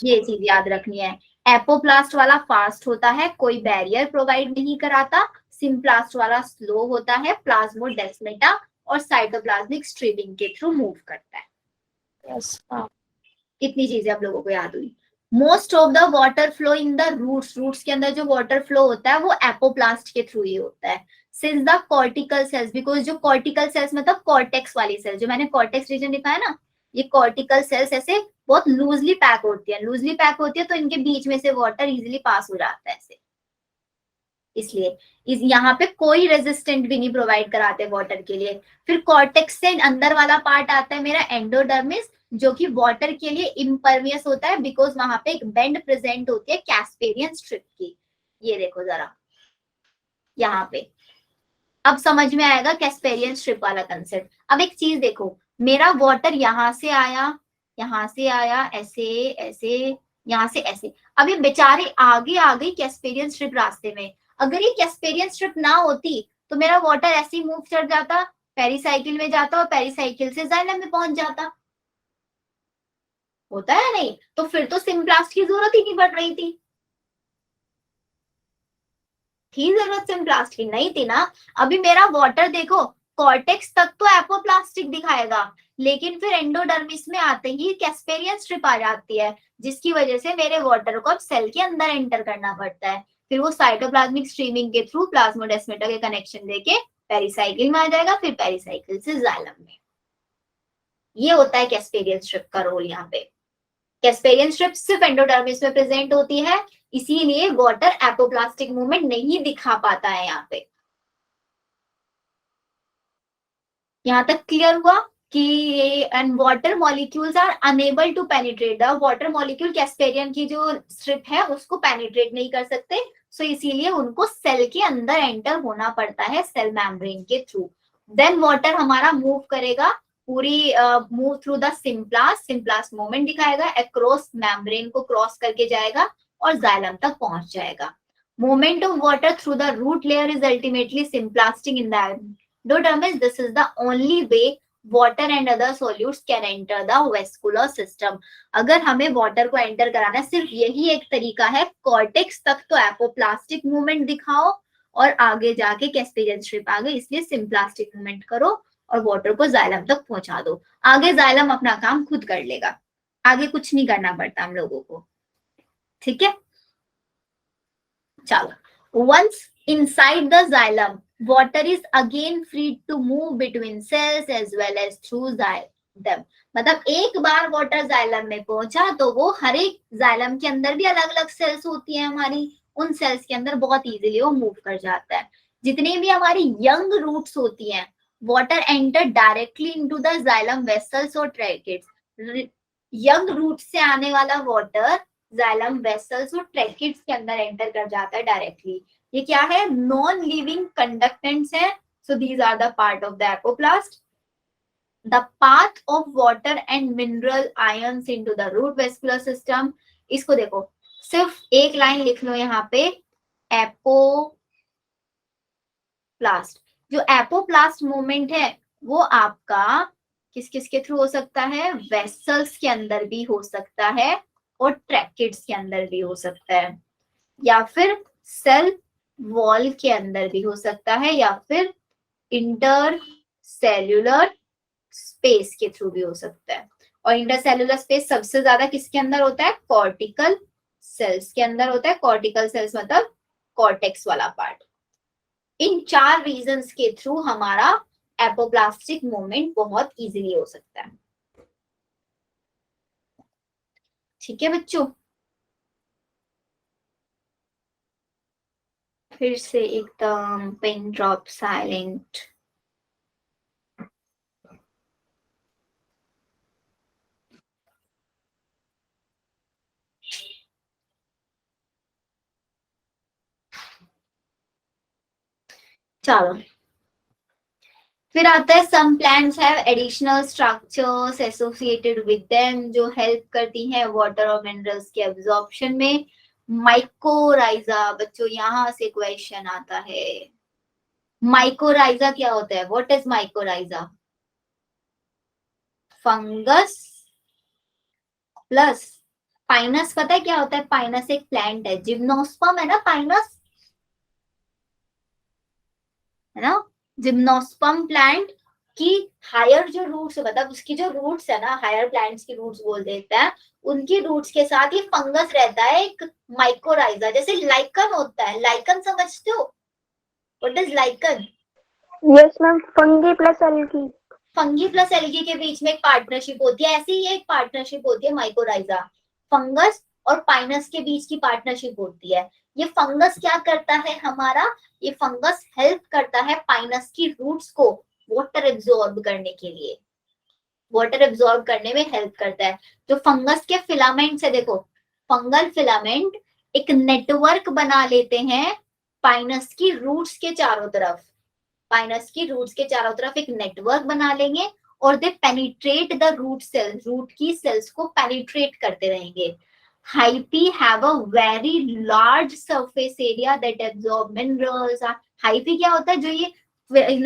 ये चीज याद रखनी है। एपोप्लास्ट वाला फास्ट होता है, कोई बैरियर प्रोवाइड नहीं कराता। सिम्प्लास्ट वाला स्लो होता है, प्लाज्मोडेस्मेटा और साइटोप्लाज्मिक स्ट्रीमिंग के थ्रू मूव करता है। इतनी चीजें आप लोगों को याद हुई। Most of the water flow in the roots, roots के अंदर जो वाटर फ्लो होता है वो एपोप्लास्ट के थ्रू ही होता है। Since the cortical cells, because जो कॉर्टिकल सेल्स मतलब कॉर्टेक्स वाली सेल्स, जो मैंने कॉर्टेक्स रीजन लिखा है ना, ये कॉर्टिकल सेल्स ऐसे बहुत लूजली पैक होती है, लूजली पैक होती है तो इनके बीच में से वाटर इजिली पास हो जाता है ऐसे, इसलिए यहाँ पे कोई रेजिस्टेंट भी नहीं प्रोवाइड कराते वाटर के लिए। फिर कॉर्टेक्स से अंदर वाला पार्ट आता है मेरा एंडोडर्मिस, जो कि वाटर के लिए इम्परवियस होता है, बिकॉज वहां पे एक बेंड प्रेजेंट होती है कैस्पेरियन स्ट्रिप की। ये देखो जरा यहाँ पे, अब समझ में आएगा कैस्पेरियन स्ट्रिप वाला कंसेप्ट। अब एक चीज देखो, मेरा वाटर यहाँ से आया, यहाँ से आया, ऐसे ऐसे, यहाँ से ऐसे, अब ये बेचारे आगे आ गई कैस्पेरियन स्ट्रिप रास्ते में। अगर ये कैस्पेरियन स्ट्रिप ना होती तो मेरा वाटर ऐसे ही मूव चढ़ जाता, पेरिसाइकिल में जाता और पेरिसाइकिल से जाइलम में पहुंच जाता, होता है नहीं? तो फिर तो सिम्प्लास्ट की जरूरत ही नहीं पड़ रही थी जरूरत सिम्प्लास्ट की नहीं थी ना। अभी मेरा वाटर देखो, कॉर्टेक्स तक तो एपोप्लास्टिक दिखाएगा, लेकिन फिर एंडोडर्मिस में आते ही कैस्पेरियन स्ट्रिप आ जाती है, जिसकी वजह से मेरे वाटर को अब सेल के अंदर एंटर करना पड़ता है। फिर वो साइटोप्लाज्मिक स्ट्रीमिंग के थ्रू प्लाज्मोडेस्मेटा के कनेक्शन लेके पेरिसाइकिल में आ जाएगा, फिर पेरिसाइकिल से जाइलम में। ये होता है कैस्पेरियन स्ट्रिप का रोल यहाँ पे। कैस्पेरियन स्ट्रिप सिर्फ एंडोडर्मिस में प्रेजेंट होती है, इसीलिए वाटर एपोप्लास्टिक मूवमेंट नहीं दिखा पाता है यहाँ पे। यहाँ तक क्लियर हुआ कि and water molecules are unable to penetrate, the water molecule casparian की जो स्ट्रिप है उसको पेनिट्रेट नहीं कर सकते, सो इसीलिए उनको सेल के अंदर एंटर होना पड़ता है सेल मेम्ब्रेन के थ्रू। देन वाटर हमारा मूव करेगा, पूरी move through the symplast movement दिखाएगा, अक्रॉस मेम्ब्रेन को क्रॉस करके जाएगा और जाइलम तक पहुंच जाएगा। Movement of water through the root layer is ultimately symplastic in the endodermis, this is the only way water and other solutes can enter the vascular system। अगर हमें वाटर को एंटर कराना है, सिर्फ यही एक तरीका है। कॉर्टेक्स तक तो एपोप्लास्टिक मूवमेंट दिखाओ और आगे जाके कैस्पेरियन स्ट्रिप आ गई, इसलिए सिम्प्लास्टिक मूवमेंट करो और वाटर को जाइलम तक पहुंचा दो। आगे जाइलम अपना काम खुद कर लेगा, आगे कुछ नहीं करना पड़ता हम लोगों को, ठीक है। चलो, once inside the xylem water is again free to move between cells as well as through them। मतलब एक बार वाटर जाइलम में पहुंचा तो वो हर एक जाइलम के अंदर भी अलग अलग सेल्स होती हैं हमारी, उन सेल्स के अंदर बहुत इजीली वो मूव कर जाता है। जितनी भी हमारी यंग रूट्स होती हैं water enter directly into the xylem vessels or tracheids. Young root से आने वाला वाटर xylem vessels और tracheids के अंदर एंटर कर जाता है डायरेक्टली. ये क्या है? नॉन लिविंग कंडक्टेंट्स है. So these are the part of the apoplast. The path of water and mineral ions into the root vascular system. इसको देखो, सिर्फ एक लाइन लिख लो यहाँ पे, एपोप्लास्ट. जो एपोप्लास्ट मूवमेंट है वो आपका किस किस के थ्रू हो सकता है? वेसल्स के अंदर भी हो सकता है और ट्रैकिड्स के अंदर भी हो सकता है, या फिर सेल वॉल के अंदर भी हो सकता है, या फिर इंटर सेल्यूलर स्पेस के थ्रू भी हो सकता है. और इंटरसेल्युलर स्पेस सबसे ज्यादा किसके अंदर होता है? कॉर्टिकल सेल्स के अंदर होता है. कॉर्टिकल सेल्स मतलब कॉर्टेक्स वाला पार्ट. इन 4 रीजंस के थ्रू हमारा एपोप्लास्टिक मूवमेंट बहुत इजीली हो सकता है. ठीक है बच्चों, फिर से एकदम पिन ड्रॉप साइलेंट. चलो, फिर आता है some plants have additional structures associated with them जो हेल्प करती हैं वाटर और मिनरल्स के एब्जॉर्प्शन में. माइकोराइजा, बच्चों यहां से क्वेश्चन आता है. माइकोराइजा क्या होता है? What is mycorrhiza? Fungus plus Pinus. पता है क्या होता है? पाइनस एक प्लांट है, जिम्नोस्पर्म है ना पाइनस, है ना. जिम्नोस्पर्म प्लांट की हायर जो रूट्स, मतलब उसकी जो रूट्स है ना, हायर प्लांट्स की रूट्स बोल देते हैं, उनकी रूट्स के साथ ये फंगस रहता है एक माइकोराइजा. जैसे लाइकन होता है, लाइकन समझते हो? What is lichen? Yes ma'am, fungi plus algae. Fungi plus algae के बीच में एक पार्टनरशिप होती है, ऐसे ही एक पार्टनरशिप होती है माइकोराइजा. फंगस और पाइनस के बीच की पार्टनरशिप होती है. ये फंगस क्या करता है हमारा? ये फंगस हेल्प करता है पाइनस की रूट्स को वाटर एब्जॉर्ब करने के लिए, वाटर एब्जॉर्ब करने में हेल्प करता है. जो फंगस के फिलामेंट्स है, देखो फंगल फिलामेंट एक नेटवर्क बना लेते हैं पाइनस की रूट्स के चारों तरफ. पाइनस की रूट्स के चारों तरफ एक नेटवर्क बना लेंगे और they penetrate the root cells, root की सेल्स को पेनिट्रेट करते रहेंगे. Hyphae have a very large surface area that absorb minerals. Hyphae क्या होता है? जो ये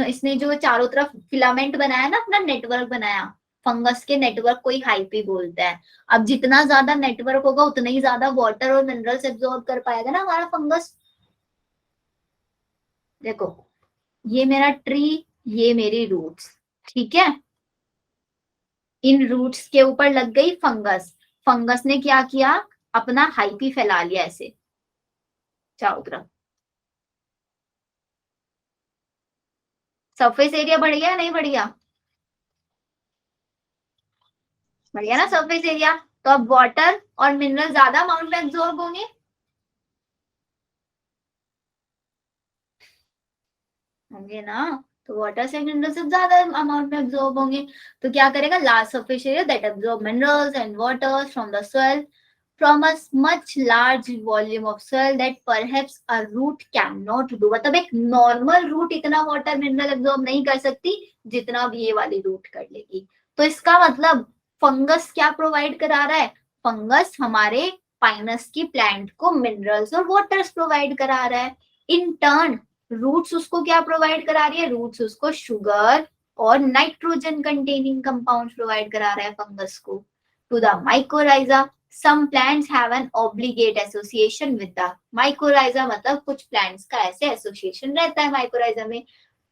इसने जो चारों तरफ फिलामेंट बनाया ना, अपना नेटवर्क बनाया, फंगस के नेटवर्क को ही हाइपी बोलते हैं. अब जितना ज्यादा नेटवर्क होगा उतना ही ज्यादा वाटर और मिनरल्स एब्जॉर्ब कर पाएगा ना हमारा फंगस. देखो ये मेरा ट्री, ये मेरी रूट्स, ठीक है. इन रूट्स के ऊपर लग गई फंगस. फंगस ने क्या किया? अपना हाइपी फैला लिया ऐसे चारों तरफ. सरफेस एरिया बढ़ गया नहीं बढ़ गया? बढ़ गया ना सरफेस एरिया. तो अब वाटर और मिनरल ज्यादा अमाउंट में एब्जॉर्ब होंगे. होंगे ना. तो वाटर से मिनरल से ज्यादा अमाउंट में एब्जॉर्ब होंगे. तो क्या करेगा? Large surface area that absorb minerals and water from the soil, from a much large volume of soil that perhaps a root cannot do. मतलब एक नॉर्मल रूट इतना वाटर मिनरल एब्जॉर्ब नहीं कर सकती जितना भी ये वाली रूट कर लेगी. तो इसका मतलब फंगस क्या प्रोवाइड करा रहा है? फंगस हमारे पाइनस की प्लांट को मिनरल्स और वाटर्स प्रोवाइड करा रहा है. इन टर्न रूट्स उसको क्या प्रोवाइड करा रही है? रूट्स उसको शुगर और नाइट्रोजन कंटेनिंग कंपाउंड प्रोवाइड करा रहा है फंगस को. To the mycorrhiza, some plants have an obligate association with the mycorrhiza. मतलब कुछ plants का ऐसे association रहता है mycorrhiza में.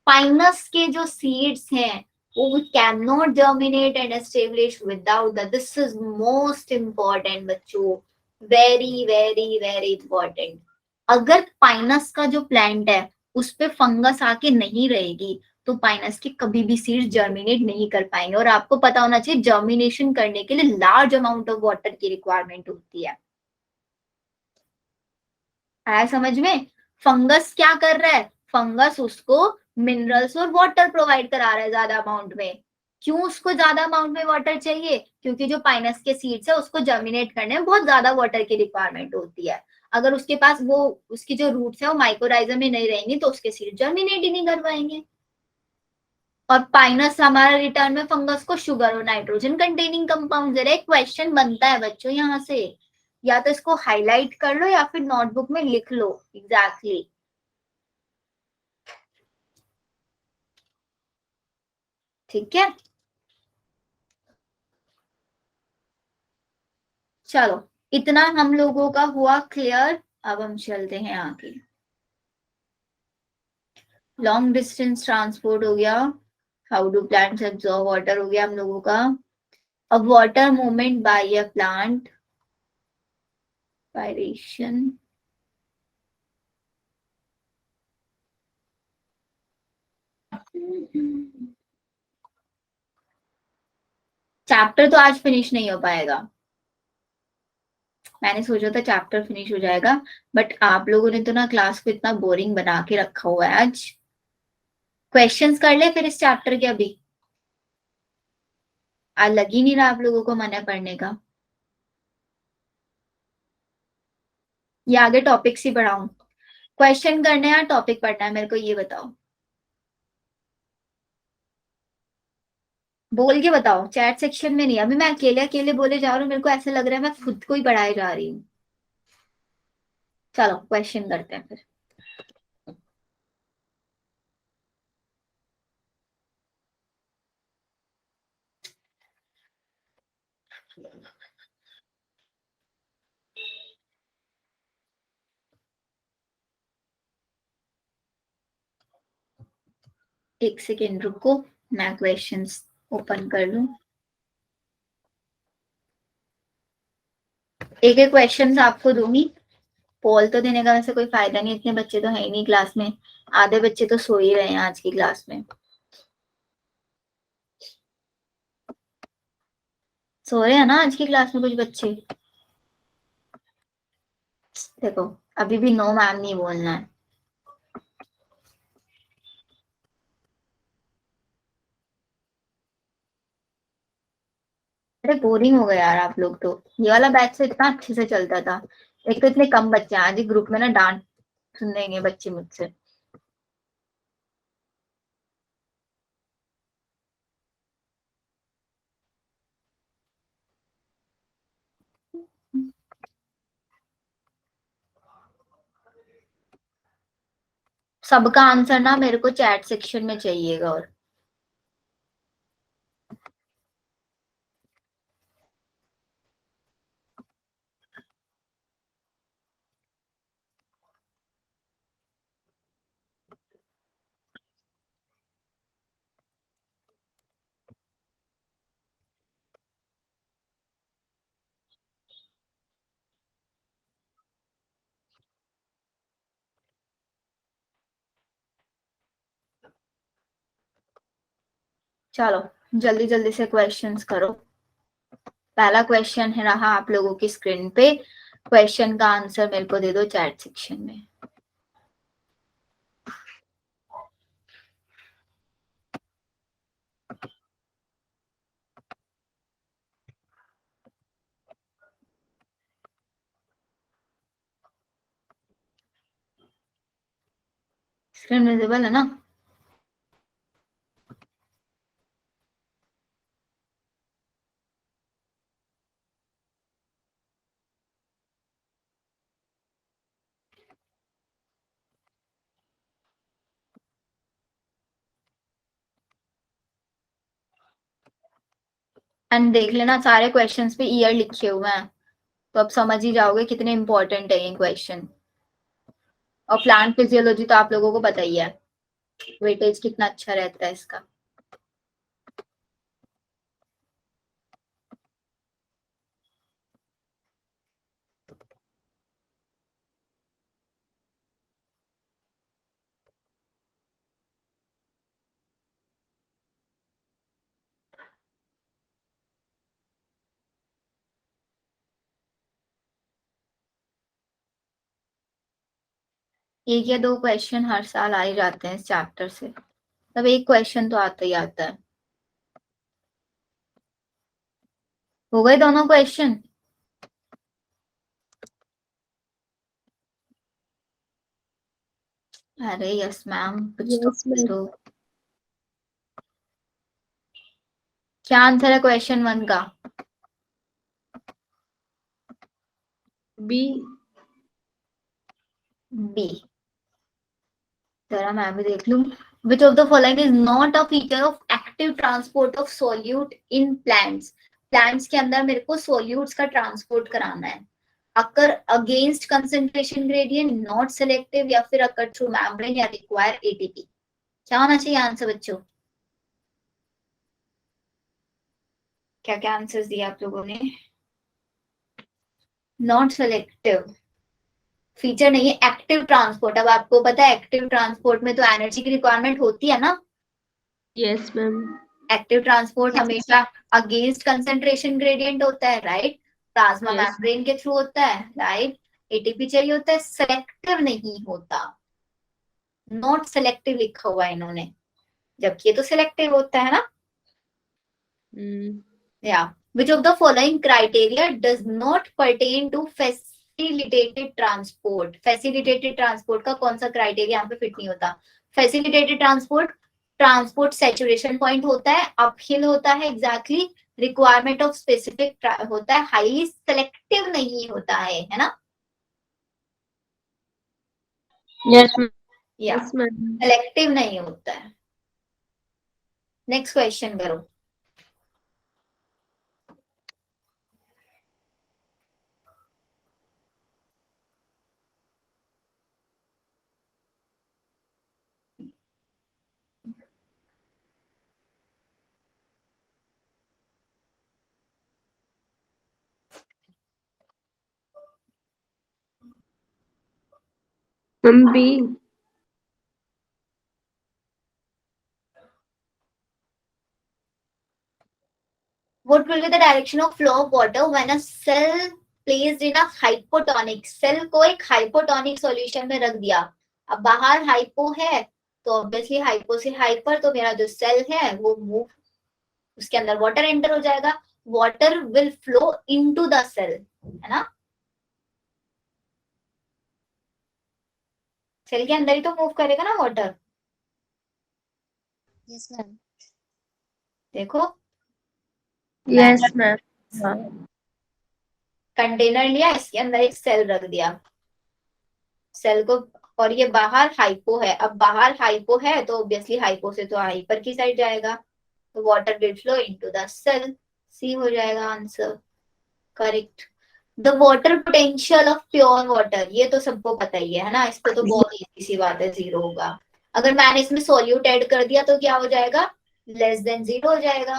पाइनस के जो सीड्स हैं वो can not germinate and establish without the. This is most important बच्चों, वेरी वेरी वेरी इंपॉर्टेंट. अगर पाइनस का जो प्लांट है उस पे फंगस आके नहीं रहेगी तो पाइनस के कभी भी सीड्स जर्मिनेट नहीं कर पाएंगे. और आपको पता होना चाहिए जर्मिनेशन करने के लिए लार्ज अमाउंट ऑफ वाटर की रिक्वायरमेंट होती है. आया समझ में? फंगस क्या कर रहा है? फंगस उसको मिनरल्स और वाटर प्रोवाइड करा रहा है ज्यादा अमाउंट में। क्यों उसको ज्यादा अमाउंट में वाटर चाहिए? क्योंकि जो पाइनस के सीड्स है उसको जर्मिनेट करने में बहुत ज्यादा वाटर की रिक्वायरमेंट होती है। अगर उसके पास वो उसकी जो रूट्स है वो माइक्रोराइजम में नहीं रहेंगी तो उसके सीड जर्मिनेट ही नहीं कर पाएंगे। और पाइनस हमारा रिटर्न में फंगस को शुगर और नाइट्रोजन कंटेनिंग कंपाउंड दे रहा है। क्वेश्चन बनता है बच्चों यहाँ से, या तो इसको हाईलाइट कर लो या फिर नोटबुक में लिख लो एग्जैक्टली exactly. ठीक है, चलो इतना हम लोगों का हुआ क्लियर। अब हम चलते हैं आगे। लॉन्ग डिस्टेंस ट्रांसपोर्ट हो गया, how do plants absorb water हो गया हम लोगों का। अब water movement by a plant, पायरेशन। चैप्टर तो आज फिनिश नहीं हो पाएगा। मैंने सोचा था चैप्टर फिनिश हो जाएगा, बट आप लोगों ने तो ना क्लास को इतना बोरिंग बना के रखा हुआ है आज। क्वेश्चंस कर ले फिर इस चैप्टर के अभी। आज लग ही नहीं रहा आप लोगों को मन है पढ़ने का। ये आगे टॉपिक्स ही पढ़ाऊं? क्वेश्चन करने या टॉपिक पढ़ना है मेरे को ये बताओ। बोल के बताओ, चैट सेक्शन में नहीं। अभी मैं अकेले अकेले बोले जा रहा हूँ, मेरे को ऐसे लग रहा है मैं खुद को ही पढ़ाए जा रही हूँ। चलो क्वेश्चन करते हैं फिर। एक सेकेंड रुको, मैं क्वेश्चंस ओपन कर लूं। एक एक क्वेश्चन आपको दूंगी। पोल तो देने का वैसे कोई फायदा नहीं, इतने बच्चे तो है ही नहीं क्लास में। आधे बच्चे तो सो ही रहे हैं आज की क्लास में। सो रहे हैं ना आज की क्लास में कुछ बच्चे? देखो, अभी भी नो मैम नहीं बोलना है। अरे बोरिंग हो गए यार आप लोग तो। ये वाला बैच से इतना अच्छे से चलता था। एक तो इतने कम बच्चे हैं, आज ही ग्रुप में ना डांट सुनेंगे बच्चे मुझसे। सबका आंसर ना मेरे को चैट सेक्शन में चाहिएगा। और चलो जल्दी जल्दी से क्वेश्चंस करो। पहला क्वेश्चन है रहा आप लोगों की स्क्रीन पे। क्वेश्चन का आंसर मेरे को दे दो चैट सेक्शन में। स्क्रीन विजिबल है ना? एंड देख लेना सारे क्वेश्चंस पे ईयर लिखे हुए हैं, तो अब समझ ही जाओगे कितने इंपॉर्टेंट है ये क्वेश्चन। और प्लांट फिजियोलॉजी तो आप लोगों को पता ही है, वेटेज कितना अच्छा रहता है इसका। एक या दो क्वेश्चन हर साल आ ही जाते हैं इस चैप्टर से, तब एक क्वेश्चन तो आता ही आता है। हो गए दोनों क्वेश्चन? अरे यस मैम, कुछ यस मैम। तो क्या आंसर है क्वेश्चन 1 का? बी। बी। जरा मैं भी देख लूं। Which of the following is not a feature of active transport of solute in plants? Plants के अंदर मेरे को सोल्यूट्स का ट्रांसपोर्ट कराना है। Occur against concentration gradient, not selective, या फिर अकर थ्रू मेम्ब्रेन, या रिक्वायर एटीपी। क्या होना चाहिए आंसर बच्चों? क्या क्या आंसर्स दिए आप लोगों ने? नॉट सेलेक्टिव फीचर नहीं है, एक्टिव ट्रांसपोर्ट। अब आपको पता है एक्टिव ट्रांसपोर्ट में तो एनर्जी की रिक्वायरमेंट होती है ना। Yes ma'am. एक्टिव ट्रांसपोर्ट हमेशा अगेंस्ट कंसंट्रेशन ग्रेडियंट होता है, राइट। Plasma Yes. मेम्ब्रेन के थ्रू होता है, राइट। एटीपी चाहिए होता है, सेलेक्टिव नहीं होता। नॉट सेलेक्टिव लिखा हुआ है इन्होंने, जबकि ये तो सेलेक्टिव होता है ना। या which of the following criteria does not pertain to facilitated transport? Facilitated transport का कौन सा क्राइटेरिया यहाँ पे फिट नहीं होता? Facilitated transport, transport saturation point होता है, अपहिल होता है, एग्जैक्टली रिक्वायरमेंट ऑफ स्पेसिफिक होता है, हाईली सेलेक्टिव नहीं होता है ना। यस या मैम। सेलेक्टिव नहीं होता है। नेक्स्ट क्वेश्चन करो। Ma'am B. What will be the direction of flow of water when a cell placed in a hypotonic? Cell को एक हाइपोटोनिक सॉल्यूशन में रख दिया। अब बाहर हाइपो है तो ऑब्वियसली हाइपो से हाइपर, तो मेरा जो सेल है वो मूव, उसके अंदर वाटर एंटर हो जाएगा। Water will flow into the cell, है ना। सेल के अंदर ही तो मूव करेगा ना वाटर। Yes ma'am. देखो यस मैम। कंटेनर लिया, इसके अंदर एक सेल रख दिया, सेल को, और ये बाहर हाइपो है। अब बाहर हाइपो है तो ऑब्वियसली हाइपो से तो हाइपर की साइड जाएगा, तो water will flow into the cell. C हो जाएगा answer, correct. The water potential of pure water, ये तो सबको पता ही है ना, इस पे तो बहुत इजी सी बात है, जीरो होगा। अगर मैंने इसमें सोल्यूट ऐड कर दिया तो क्या हो जाएगा? लेस देन जीरो हो जाएगा।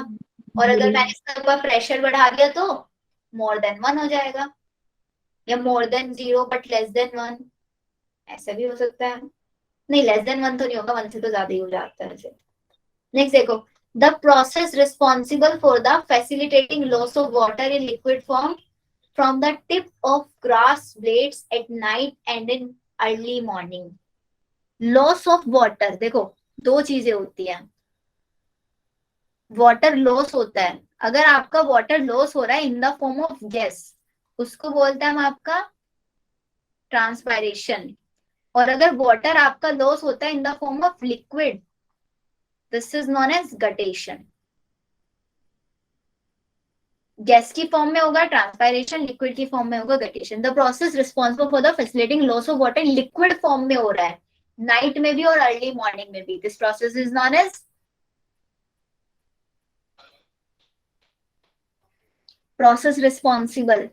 और अगर मैंने इसके ऊपर प्रेशर बढ़ा दिया तो मोर देन 1 हो जाएगा, या more than zero but less than 1, ऐसा भी हो सकता है। नहीं, लेस देन 1 तो नहीं होगा, 1 से तो ज्यादा ही हो जाता है ऐसे। नेक्स्ट देखो, the process responsible for the facilitating loss of water in liquid form from the tip of grass blades at night and in early morning. Loss of water, देखो दो चीजें होती हैं। वाटर लॉस होता है, अगर आपका वाटर लॉस हो रहा है in the form of gas, उसको बोलते हैं हम आपका ट्रांसपायरेशन। और अगर वाटर आपका लॉस होता है in the form of liquid, this is known as guttation. Gas की फॉर्म में होगा ट्रांसपायरेशन, लिक्विड की फॉर्म में होगा guttation. The process responsible for the facilitating loss of water liquid form में हो रहा है, नाइट में भी और अर्ली मॉर्निंग में भी, this process is known as process responsible.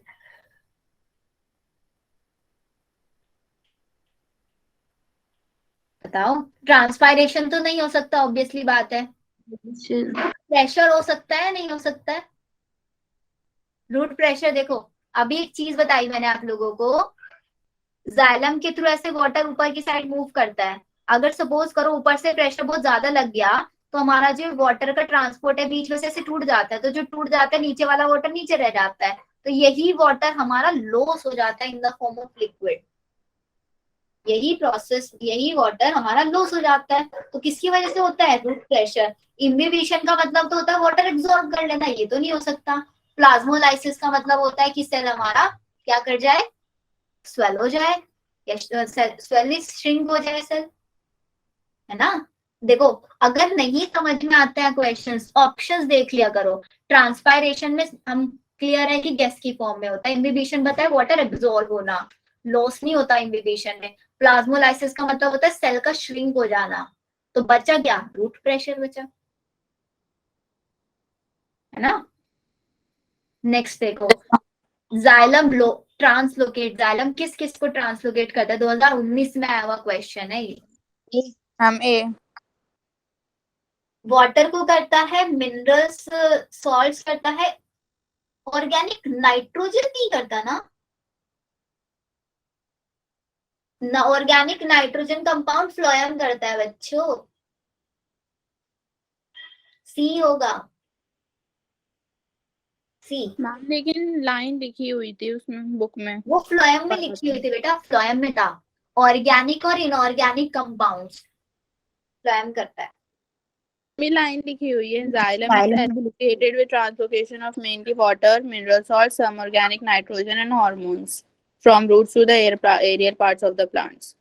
बताओ, ट्रांसपायरेशन तो नहीं हो सकता, ऑब्वियसली बात है। प्रेशर हो सकता है, नहीं हो सकता है? रूट प्रेशर, देखो अभी एक चीज बताई मैंने आप लोगों को, जाइलम के थ्रू ऐसे वाटर ऊपर की साइड मूव करता है। अगर सपोज करो ऊपर से प्रेशर बहुत ज्यादा लग गया तो हमारा जो वाटर का ट्रांसपोर्ट है बीच में से ऐसे टूट जाता है, तो जो टूट जाता है नीचे वाला वाटर नीचे रह जाता है, तो यही वाटर हमारा लॉस हो जाता है in the form of liquid. यही प्रोसेस, यही वाटर हमारा लॉस हो जाता है। तो किसकी वजह से होता है? Root pressure. इम्बिबिशन का मतलब तो होता है वाटर एब्जॉर्ब कर लेना, ये तो नहीं हो सकता। प्लाज्मोलाइसिस का मतलब होता है कि सेल हमारा क्या कर जाए? स्वेल हो जाए, या स्वेल श्रिंक हो जाए सेल, है ना। देखो, अगर नहीं समझ में आते हैं क्वेश्चंस, ऑप्शंस देख लिया करो। ट्रांसपायरेशन में हम क्लियर है कि गैस की फॉर्म में होता है। इम्बिबिशन बताए वाटर एब्जॉर्ब होना, लॉस नहीं होता इम्बिबिशन में। प्लाज्मोलाइसिस का मतलब होता है सेल का श्रिंक हो जाना। तो बचा क्या? रूट प्रेशर बचा, है ना। नेक्स्ट देखो, जाइलम ट्रांसलोकेट। जाइलम किस किस को ट्रांसलोकेट करता है? 2019 में आया हुआ क्वेश्चन है ये। हम ए। वाटर को करता है, मिनरल्स सॉल्ट्स करता है, ऑर्गेनिक नाइट्रोजन नहीं करता ना। ऑर्गेनिक नाइट्रोजन कंपाउंड फ्लोएम करता है बच्चों, सी होगा, सी। मैम लेकिन लाइन लिखी हुई थी उसमें बुक में। वो फ्लोएम में लिखी हुई थी बेटा, फ्लोएम में था। ऑर्गेनिक और इनऑर्गेनिक कंपाउंड्स फ्लोएम करता है। में लाइन लिखी हुई है, xylem is associated with translocation of mainly water, mineral salts, some organic nitrogen and hormones from roots to the aerial parts of the plants.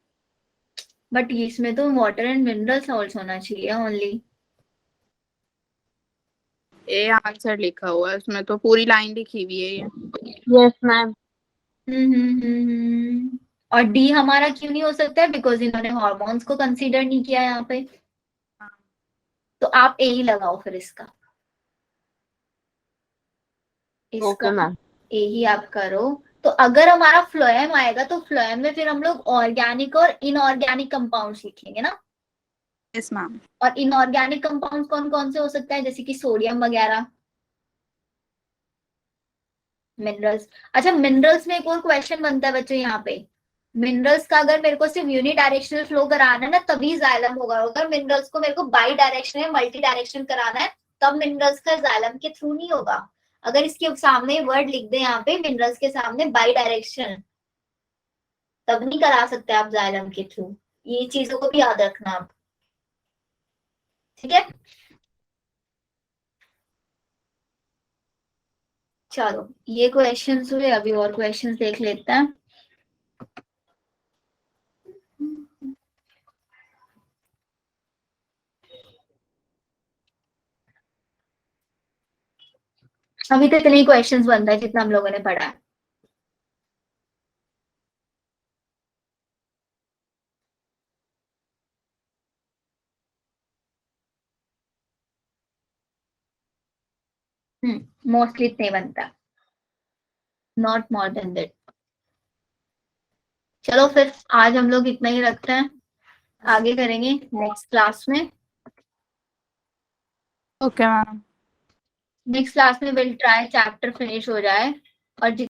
But इसमें तो वाटर एंड मिनरल सॉल्ट्स होना चाहिए ओनली। ए आंसर लिखा हुआ है उसमें, तो पूरी लाइन लिखी हुई है ये। Yes, ma'am. और डी हमारा क्यों नहीं हो सकता है? बिकॉज इन्होंने हॉर्मोन्स को कंसीडर नहीं किया यहाँ पे। तो आप ए ही लगाओ फिर इसका Okay, ma'am. ए ही आप करो। तो अगर हमारा फ्लोएम आएगा तो फ्लोएम में फिर हम लोग ऑर्गेनिक और इनऑर्गेनिक कंपाउंड्स लिखेंगे ना। Yes ma'am. और इनऑर्गेनिक कंपाउंड्स कौन कौन से हो सकता है? जैसे कि सोडियम वगैरह, मिनरल्स। अच्छा, मिनरल्स में एक और क्वेश्चन बनता है बच्चों यहाँ पे। मिनरल्स का अगर मेरे को सिर्फ यूनिडायरेक्शनल फ्लो कराना है ना, तभी जाइलम होगा। अगर मिनरल्स को मेरे को बाई डायरेक्शनल मल्टी डायरेक्शन कराना है, तब मिनरल्स का जाइलम के थ्रू नहीं होगा। अगर इसके सामने वर्ड लिख दे यहाँ पे, मिनरल्स के सामने बाई डायरेक्शन, तब नहीं करा सकते आप जाइलम के थ्रू। ये चीजों को भी याद रखना आप, ठीक है। चलो, ये क्वेश्चंस हुए, अभी और क्वेश्चंस देख लेते हैं। अभी तक इतने क्वेश्चंस बनता है जितना हम लोगों ने पढ़ा है। मोस्टली इतने बनता, नॉट मोर देन दैट। चलो फिर आज हम लोग इतना ही रखते हैं, आगे करेंगे नेक्स्ट क्लास में। Okay ma'am. नेक्स्ट क्लास में विल ट्राई चैप्टर फिनिश हो जाए, और